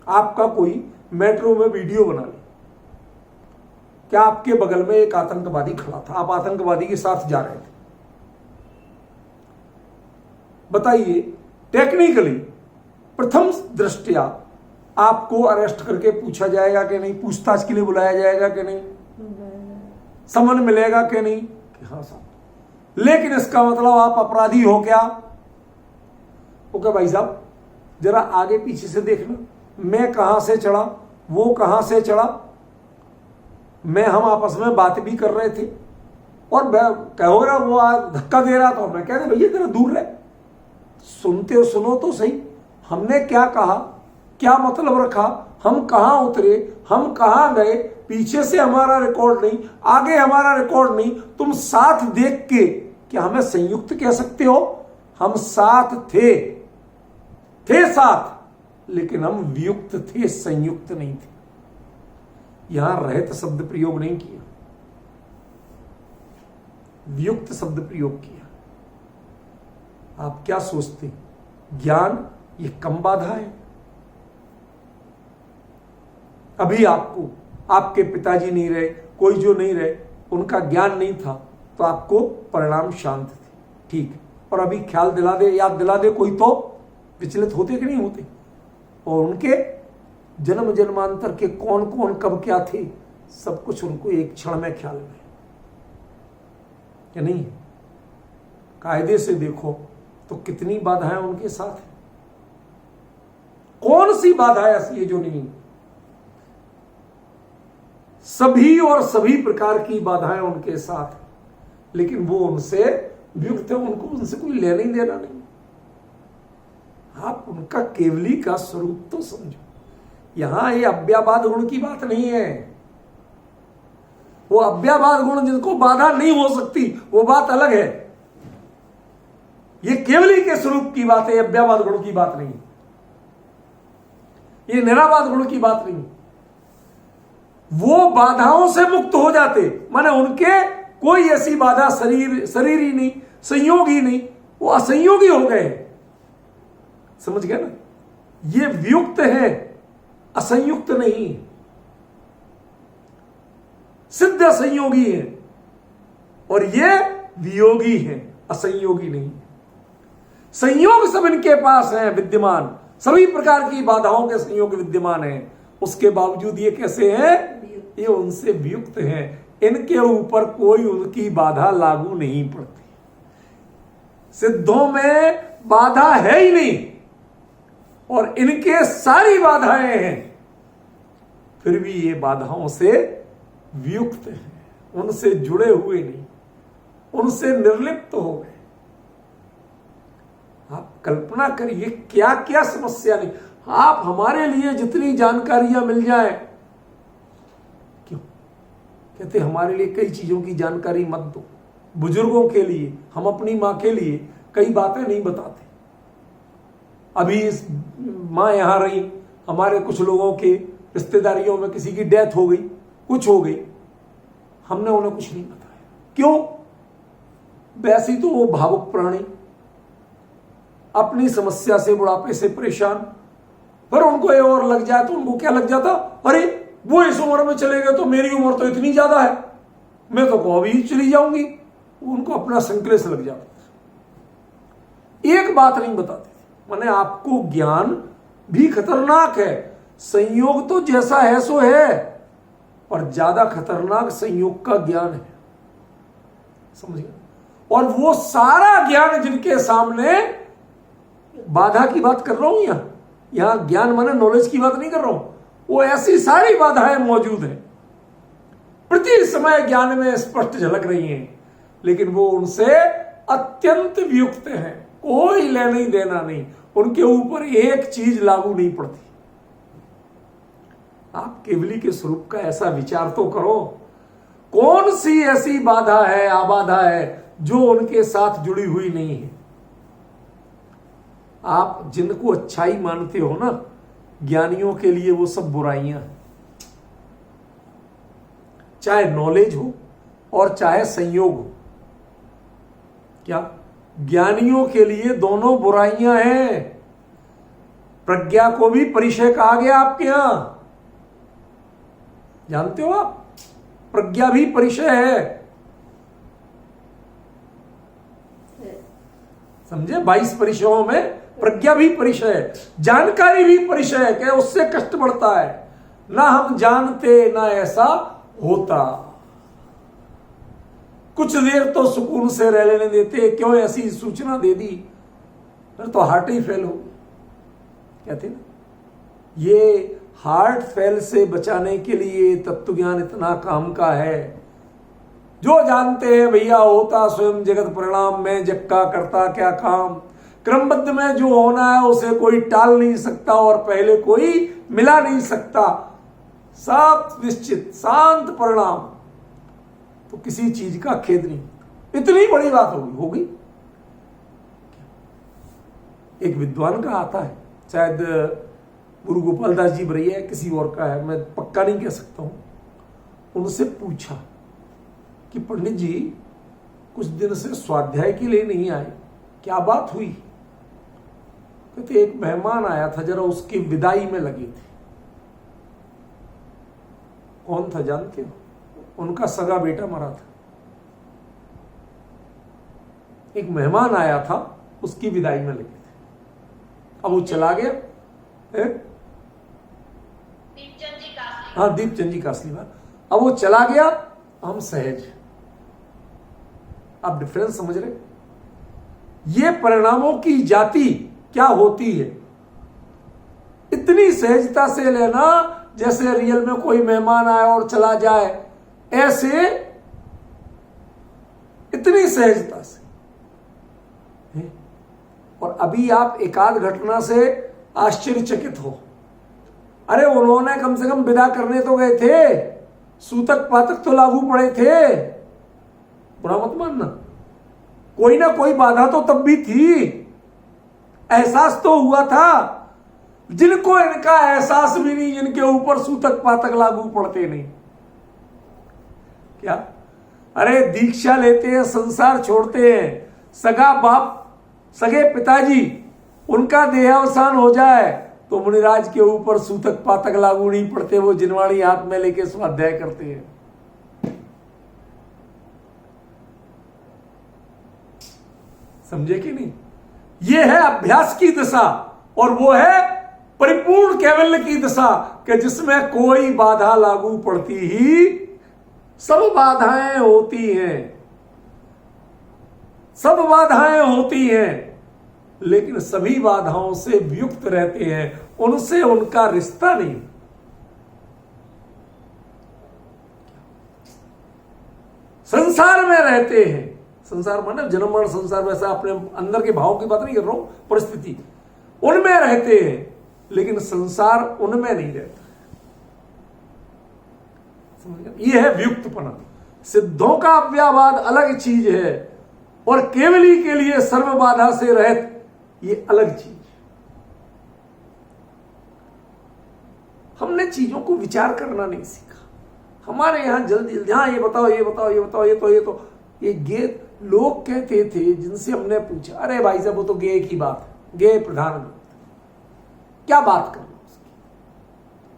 आपका कोई मेट्रो में वीडियो बना ले, क्या आपके बगल में एक आतंकवादी खड़ा था, आप आतंकवादी के साथ जा रहे थे, बताइए टेक्निकली प्रथम दृष्टया आपको अरेस्ट करके पूछा जाएगा कि नहीं, पूछताछ के लिए बुलाया जाएगा कि नहीं, समन मिलेगा कि नहीं, कि हाँ साहब। लेकिन इसका मतलब आप अपराधी हो क्या। ओके भाई साहब, जरा आगे पीछे से देखना, मैं कहां से चढ़ा, वो कहां से चढ़ा, मैं हम आपस में बात भी कर रहे थे, और कहोगे वो धक्का दे रहा था, मैं कह रहे भैया तेरा दूर रहे, सुनते हो सुनो तो सही, हमने क्या कहा, क्या मतलब रखा, हम कहां उतरे, हम कहां गए, पीछे से हमारा रिकॉर्ड नहीं, आगे हमारा रिकॉर्ड नहीं, तुम साथ देख के क्या हमें संयुक्त कह सकते हो। हम साथ थे साथ, लेकिन हम वियुक्त थे, संयुक्त नहीं थे। यहां रहित शब्द प्रयोग नहीं किया, वियुक्त शब्द प्रयोग किया। आप क्या सोचते, ज्ञान ये कम बाधा है, अभी आपको आपके पिताजी नहीं रहे, कोई जो नहीं रहे, उनका ज्ञान नहीं था, तो आपको परिणाम शांत थे, ठीक है। और अभी ख्याल दिला दे, याद दिला दे कोई, तो विचलित होते कि नहीं होते। और उनके जन्म जन्मांतर के कौन कौन कब क्या थे, सब कुछ उनको एक क्षण में ख्याल में, या नहीं। कायदे से देखो तो कितनी बाधाएं उनके साथ है। कौन सी बाधा ऐसी है जो नहीं, सभी और सभी प्रकार की बाधाएं उनके साथ है, लेकिन वो उनसे वियुक्त है, उनको उनसे कोई लेना ही देना नहीं। आप उनका केवली का स्वरूप तो समझो। यहां ये अव्याबाद गुण की बात नहीं है। वो अव्याबाद गुण जिनको बाधा नहीं हो सकती, वो बात अलग है। ये केवली के स्वरूप की बात है, अव्याबाद गुण की बात नहीं। ये निराबाद गुण की बात नहीं। वो बाधाओं से मुक्त हो जाते, माने उनके कोई ऐसी बाधा शरीर ही नहीं, संयोग ही नहीं, वो असंयोगी हो गए। समझ गए ना। ये वियुक्त है, असंयुक्त नहीं। सिद्ध असंयोगी है, और ये वियोगी है, असंयोगी नहीं। संयोग सब इनके पास है विद्यमान, सभी प्रकार की बाधाओं के संयोग विद्यमान है। उसके बावजूद ये कैसे हैं? ये उनसे वियुक्त हैं। इनके ऊपर कोई उनकी बाधा लागू नहीं पड़ती। सिद्धों में बाधा है ही नहीं, और इनके सारी बाधाएं हैं, फिर भी ये बाधाओं से वियुक्त हैं, उनसे जुड़े हुए नहीं, उनसे निर्लिप्त हो गए। आप कल्पना करिए क्या क्या समस्या नहीं। आप हमारे लिए जितनी जानकारियां मिल जाए, क्यों कहते हमारे लिए कई चीजों की जानकारी मत दो। बुजुर्गों के लिए, हम अपनी मां के लिए कई बातें नहीं बताते। अभी इस मां यहां रही, हमारे कुछ लोगों के रिश्तेदारियों में किसी की डेथ हो गई, कुछ हो गई, हमने उन्हें कुछ नहीं बताया। क्यों? वैसे तो वो भावुक प्राणी, अपनी समस्या से बुढ़ापे से परेशान, पर उनको ये और लग जाए तो उनको क्या लग जाता, अरे वो इस उम्र में चले गए तो मेरी उम्र तो इतनी ज्यादा है, मैं तो अभी चली जाऊंगी। उनको अपना संक्लेश लग जाता। एक बात नहीं बताते, माने आपको ज्ञान भी खतरनाक है। संयोग तो जैसा है सो है, और ज्यादा खतरनाक संयोग का ज्ञान है। समझ गए। और वो सारा ज्ञान जिनके सामने, बाधा की बात कर रहा हूं, यहां ज्ञान माने नॉलेज की बात नहीं कर रहा हूं, वो ऐसी सारी बाधाएं मौजूद हैं, प्रति समय ज्ञान में स्पष्ट झलक रही हैं, लेकिन वो उनसे अत्यंत वियुक्त हैं। कोई लेना ही देना नहीं, उनके ऊपर एक चीज लागू नहीं पड़ती। आप केवली के स्वरूप का ऐसा विचार तो करो, कौन सी ऐसी बाधा है, आबाधा है जो उनके साथ जुड़ी हुई नहीं है। आप जिनको अच्छाई मानते हो ना, ज्ञानियों के लिए वो सब बुराइयां हैं। चाहे नॉलेज हो और चाहे संयोग हो, क्या ज्ञानियों के लिए दोनों बुराइयां हैं। प्रज्ञा को भी परिचय कहा गया आपके यहां, जानते हो आप, प्रज्ञा भी परिचय है। समझे? 22 परिचयों में प्रज्ञा भी परिचय है, जानकारी भी परिचय है। क्या उससे कष्ट बढ़ता है? ना हम जानते ना ऐसा होता। कुछ देर तो सुकून से रह लेने देते, क्यों ऐसी सूचना दे दी, फिर तो हार्ट ही फेल हो गया। कहते ना, ये हार्ट फेल से बचाने के लिए तत्व ज्ञान इतना काम का है। जो जानते हैं भैया होता स्वयं जगत परिणाम में, जग का करता क्या काम, क्रमबद्ध में जो होना है उसे कोई टाल नहीं सकता और पहले कोई मिला नहीं सकता। सब निश्चित शांत परिणाम, तो किसी चीज का खेद नहीं। इतनी बड़ी बात होगी। एक विद्वान का आता है, शायद गुरु गोपाल दास जी बरैया है, किसी और का है, मैं पक्का नहीं कह सकता हूं। उनसे पूछा कि पंडित जी कुछ दिन से स्वाध्याय के लिए नहीं आए, क्या बात हुई? कहते एक मेहमान आया था, जरा उसकी विदाई में लगे थे। कौन था जानते हो? उनका सगा बेटा मरा था। एक मेहमान आया था, उसकी विदाई में लगे थे। अब वो चला गया। हाँ, दीपचंद जी कासली। अब वो चला गया, हम सहज। आप डिफरेंस समझ रहे? ये परिणामों की जाति क्या होती है, इतनी सहजता से लेना जैसे रियल में कोई मेहमान आए और चला जाए, ऐसे इतनी सहजता से। और अभी आप एकाध घटना से आश्चर्यचकित हो। अरे उन्होंने कम से कम विदा करने तो गए थे, सूतक पातक तो लागू पड़े थे। बुरा मत मानना, कोई ना कोई बाधा तो तब भी थी, एहसास तो हुआ था। जिनको इनका एहसास भी नहीं, जिनके ऊपर सूतक पातक लागू पड़ते नहीं, क्या? अरे दीक्षा लेते हैं, संसार छोड़ते हैं, सगा बाप, सगे पिताजी, उनका देहावसान हो जाए तो मुनिराज के ऊपर सूतक पातक लागू नहीं पड़ते। वो जिनवाणी हाथ में लेके स्वाध्याय करते हैं। समझे कि नहीं? ये है अभ्यास की दशा, और वो है परिपूर्ण कैवल्य की दशा, कि जिसमें कोई बाधा लागू पड़ती ही, सब बाधाएं होती हैं, सब बाधाएं होती हैं, लेकिन सभी बाधाओं से वियुक्त रहते हैं, उनसे उनका रिश्ता नहीं। संसार में रहते हैं, संसार माने जन्म मरण संसार, वैसा अपने अंदर के भावों की बात नहीं कर रहा हूं, परिस्थिति उनमें रहते हैं, लेकिन संसार उनमें नहीं रहता। समझ गए? यह है वियुक्तपना। सिद्धों का अव्यावाद अलग चीज है, और केवली के लिए सर्व बाधा से रहित ये अलग चीज। हमने चीजों को विचार करना नहीं सीखा। हमारे यहां जल्दी जल्दी, हाँ ये बताओ, ये बताओ, ये बताओ, ये गे लोग कहते थे जिनसे हमने पूछा, अरे भाई साहब वो तो गे की बात है, गे प्रधान, क्या बात करना उसकी,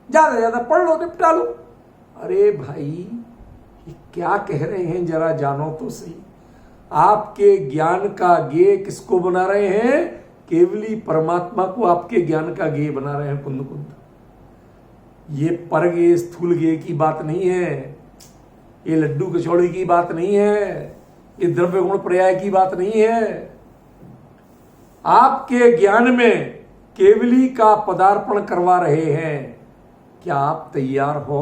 ज्यादा ज्यादा पढ़ लो, निपटा लो। अरे भाई ये क्या कह रहे हैं, जरा जानो तो सही। आपके ज्ञान का गे किसको बना रहे हैं? केवली परमात्मा को आपके ज्ञान का गे बना रहे हैं, कुंद कुंद। ये पर गे, स्थूल गे की बात नहीं है, ये लड्डू कचौड़ी की बात नहीं है, ये द्रव्य गुण पर्याय की बात नहीं है। आपके ज्ञान में केवली का पदार्पण करवा रहे हैं। क्या आप तैयार हो?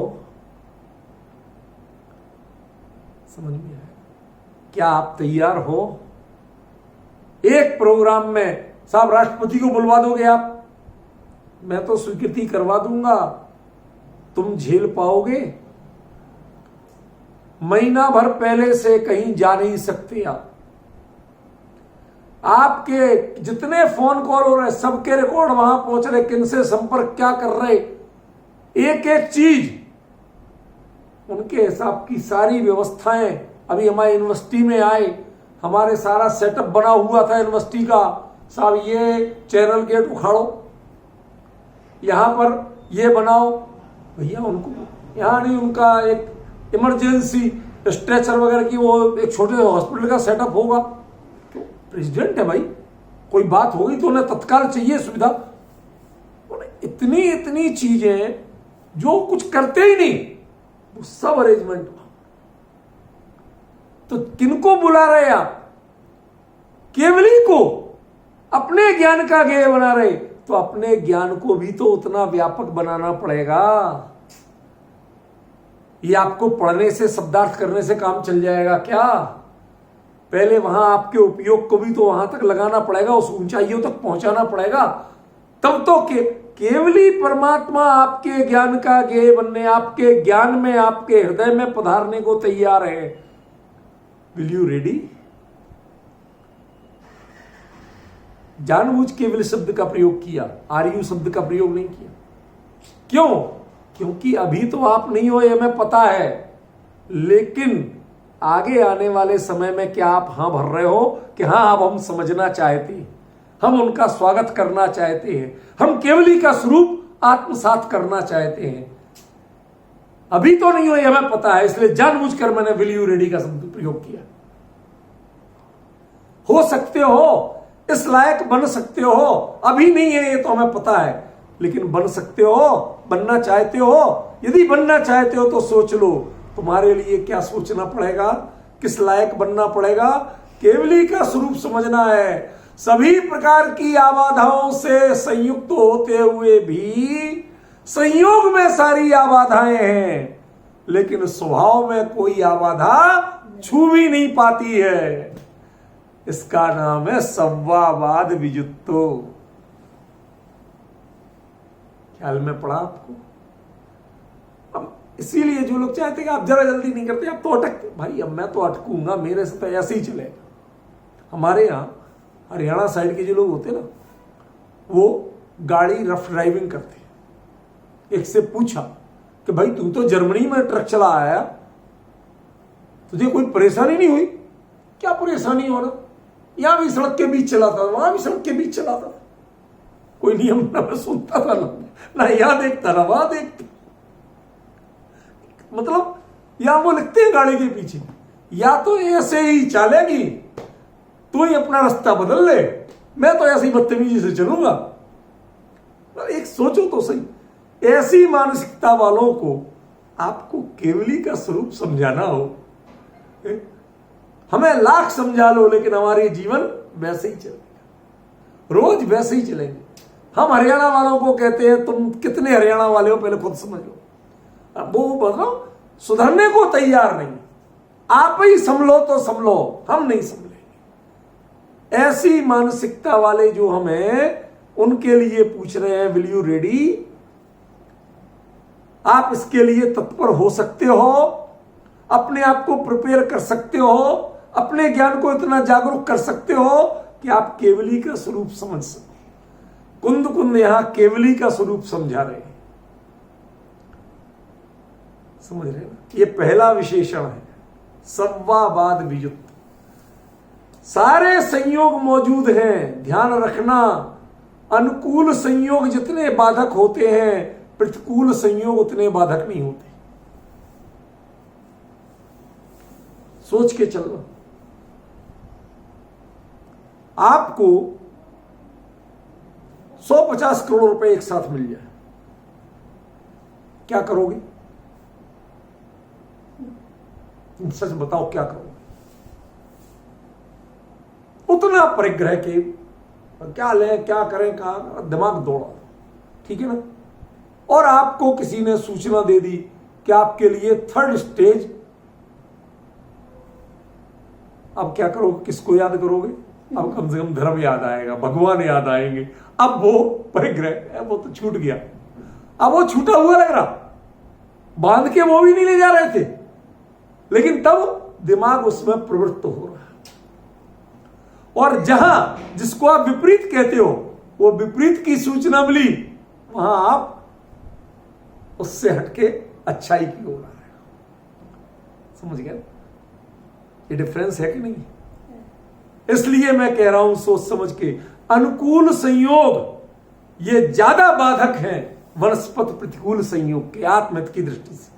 समझ में आया? क्या आप तैयार हो? एक प्रोग्राम में साहब राष्ट्रपति को बुलवा दोगे आप, मैं तो स्वीकृति करवा दूंगा, तुम झेल पाओगे? महीना भर पहले से कहीं जा नहीं सकते आप। आपके जितने फोन कॉल हो रहे, सबके रिकॉर्ड वहां पहुंच रहे, किनसे संपर्क क्या कर रहे, एक एक चीज उनके हिसाब की सारी व्यवस्थाएं। अभी हमारे यूनिवर्सिटी में आए, हमारे सारा सेटअप बना हुआ था यूनिवर्सिटी का, साहब ये चैनल गेट उखाड़ो, यहां पर ये बनाओ। भैया उनको यहां नहीं, उनका एक इमरजेंसी स्ट्रेचर वगैरह की वो एक छोटे हॉस्पिटल का सेटअप होगा, तो प्रेसिडेंट है भाई, कोई बात होगी तो उन्हें तत्काल चाहिए सुविधा। इतनी इतनी चीजें जो कुछ करते ही नहीं, वो सब अरेंजमेंट। तो किनको बुला रहे आप? केवली को, अपने ज्ञान का गेय बना रहे, तो अपने ज्ञान को भी तो उतना व्यापक बनाना पड़ेगा। ये आपको पढ़ने से, शब्दार्थ करने से काम चल जाएगा क्या? पहले वहां आपके उपयोग को भी तो वहां तक लगाना पड़ेगा, उस ऊंचाइयों तक पहुंचाना पड़ेगा, तब तो केवली परमात्मा आपके ज्ञान का गेय बनने, आपके ज्ञान में, आपके हृदय में पधारने को तैयार है। Will you ready? जानबूझ केवल शब्द का प्रयोग किया, आर्यू शब्द का प्रयोग नहीं किया। क्यों? क्योंकि अभी तो आप नहीं हो, ये हमें पता है, लेकिन आगे आने वाले समय में क्या आप हाँ भर रहे हो कि हाँ अब हम समझना चाहते हैं, हम उनका स्वागत करना चाहते हैं, हम केवली का स्वरूप आत्मसात करना चाहते हैं। अभी तो नहीं हुई, हमें पता है, इसलिए जानबूझकर मैंने विल यू रेडी का शब्द प्रयोग किया। हो सकते हो, इस लायक बन सकते हो, अभी नहीं है ये तो हमें पता है, लेकिन बन सकते हो, बनना चाहते हो। यदि बनना चाहते हो तो सोच लो, तुम्हारे लिए क्या सोचना पड़ेगा, किस लायक बनना पड़ेगा। केवली का स्वरूप समझना है। सभी प्रकार की आबाधाओं से संयुक्त होते हुए भी संयोग में सारी आबाधाएं हैं, लेकिन स्वभाव में कोई आबाधा छू भी नहीं पाती है। इसका नाम है सव्वाबाद विजुत्तो। ख्याल में पड़ा आपको? अब इसीलिए जो लोग चाहते हैं कि आप जरा जल्दी नहीं करते, आप तो अटकते। भाई अब मैं तो अटकूंगा, मेरे से तो ऐसे ही चलेगा। हमारे यहाँ हरियाणा साइड के जो लोग होते ना, वो गाड़ी रफ ड्राइविंग करते। एक से पूछा कि भाई तू तो जर्मनी में ट्रक चला आया, तुझे कोई परेशानी नहीं हुई? क्या परेशानी होना, यहां भी सड़क के बीच चलाता था, वहां भी सड़क के बीच चलाता था, कोई नियम ना मैं सुनता था, ना यहां देखता ना वहां देखता। मतलब यहां वो लिखते हैं गाड़ी के पीछे, या तो ऐसे ही चलेगी तू ही अपना रास्ता बदल ले, मैं तो ऐसे ही बदतमीजी से चलूंगा। एक सोचो तो सही, ऐसी मानसिकता वालों को आपको केवली का स्वरूप समझाना हो, हमें लाख समझा लो, लेकिन हमारे जीवन वैसे ही चलेगा, रोज वैसे ही चलेंगे। हम हरियाणा वालों को कहते हैं, तुम कितने हरियाणा वाले हो पहले खुद समझ लो। अब वो मतलब सुधरने को तैयार नहीं, आप ही संभलो तो संभलो, हम नहीं संभलेंगे। ऐसी मानसिकता वाले जो हमें, उनके लिए पूछ रहे हैं विल यू रेडी। आप इसके लिए तत्पर हो सकते हो, अपने आप को प्रिपेयर कर सकते हो, अपने ज्ञान को इतना जागरूक कर सकते हो कि आप केवली का स्वरूप समझ सको। कुंद कुंद यहां केवली का स्वरूप समझा रहे हैं, समझ रहे हैं? ये पहला विशेषण है, सव्वाबाद वियुक्त। सारे संयोग मौजूद हैं, ध्यान रखना। अनुकूल संयोग जितने बाधक होते हैं, प्रतिकूल संयोग उतने बाधक नहीं होते। सोच के चलो, आपको 150 करोड़ रुपए एक साथ मिल जाए, क्या करोगे? सच बताओ, क्या करोगे? उतना परिग्रह के क्या लें, क्या करें, कहा दिमाग दौड़ा, ठीक है ना। और आपको किसी ने सूचना दे दी कि आपके लिए 3rd स्टेज, अब क्या करोगे? किसको याद करोगे? अब कम से कम धर्म याद आएगा, भगवान याद आएंगे। अब वो परिग्रह है, वो तो छूट गया, अब वो छूटा हुआ लग रहा, बांध के वो भी नहीं ले जा रहे थे, लेकिन तब दिमाग उसमें प्रवृत्त हो रहा है। और जहां जिसको आप विपरीत कहते हो, वो विपरीत की सूचना मिली, वहां आप उससे हटके अच्छाई की ओर आ रहे हो। समझ गए? ये डिफरेंस है कि नहीं? इसलिए मैं कह रहा हूं सोच समझ के, अनुकूल संयोग ये ज्यादा बाधक है वनस्पत प्रतिकूल संयोग के, आत्महित की दृष्टि से।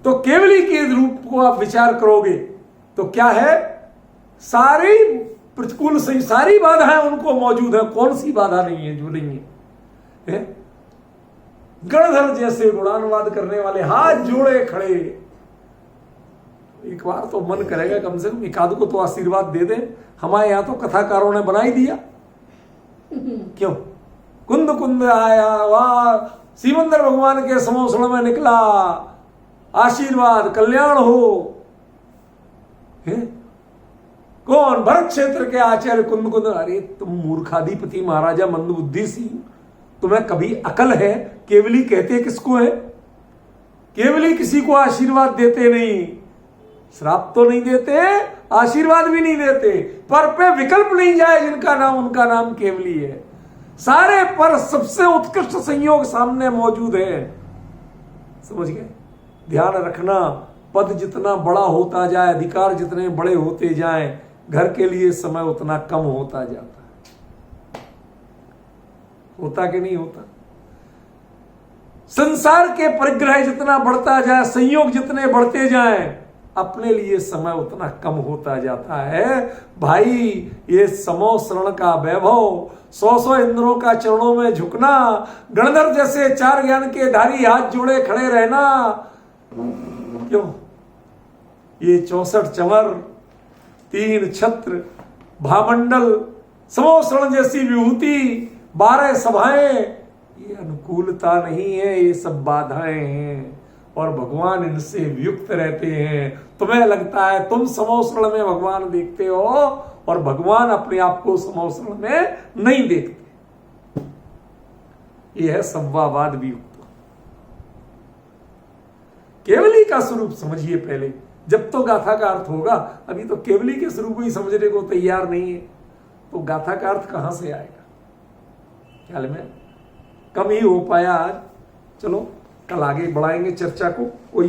तो केवली के रूप को आप विचार करोगे तो क्या है? सारी प्रतिकूल संयोग, सारी बाधाएं उनको मौजूद है, कौन सी बाधा नहीं है जो नहीं है? गणधर जैसे गुणानुवाद करने वाले हाथ जोड़े खड़े। एक बार तो मन करेगा कम से कम एकाध को तो आशीर्वाद दे दे। हमारे यहां तो कथाकारों ने बना ही दिया, क्यों? कुंद कुंद आया, वाह सिमंदर भगवान के समोसण में निकला, आशीर्वाद कल्याण हो। कौन? भरत क्षेत्र के आचार्य कुंद कुंद। अरे तुम मूर्खाधिपति महाराजा मंदबुद्धि सिंह, तुम्हें कभी अकल है? केवली कहते किसको है? केवली किसी को आशीर्वाद देते नहीं, श्राप तो नहीं देते, आशीर्वाद भी नहीं देते, पर पे विकल्प नहीं जाए जिनका नाम, उनका नाम केवली है। सारे पर सबसे उत्कृष्ट संयोग सामने मौजूद है। समझ गए? ध्यान रखना, पद जितना बड़ा होता जाए, अधिकार जितने बड़े होते जाएं, घर के लिए समय उतना कम होता जाता है। होता कि नहीं होता? संसार के परिग्रह जितना बढ़ता जाए, संयोग जितने बढ़ते जाएं, अपने लिए समय उतना कम होता जाता है। भाई ये समो शरण का वैभव, 100 इंद्रों का चरणों में झुकना, गणधर जैसे 4 ज्ञान के धारी हाथ जोड़े खड़े रहना, क्यों ये 64 चंवर, 3 छत्र, भामंडल, समो शरण जैसी विभूति, 12 सभाएं, ये अनुकूलता नहीं है, ये सब बाधाएं हैं और भगवान इनसे युक्त रहते हैं। तुम्हें लगता है तुम समोसरण में भगवान देखते हो और भगवान अपने आप को समोसरण में नहीं देखते। यह है सव्वावाद वियुक्त। केवली का स्वरूप समझिए पहले, जब तो गाथा का अर्थ होगा। अभी तो केवली के स्वरूप को ही समझने को तैयार नहीं है, तो गाथा का अर्थ कहां से आएगा? ख्याल में कम ही हो पाया आज। चलो कल आगे बढ़ाएंगे चर्चा को। कोई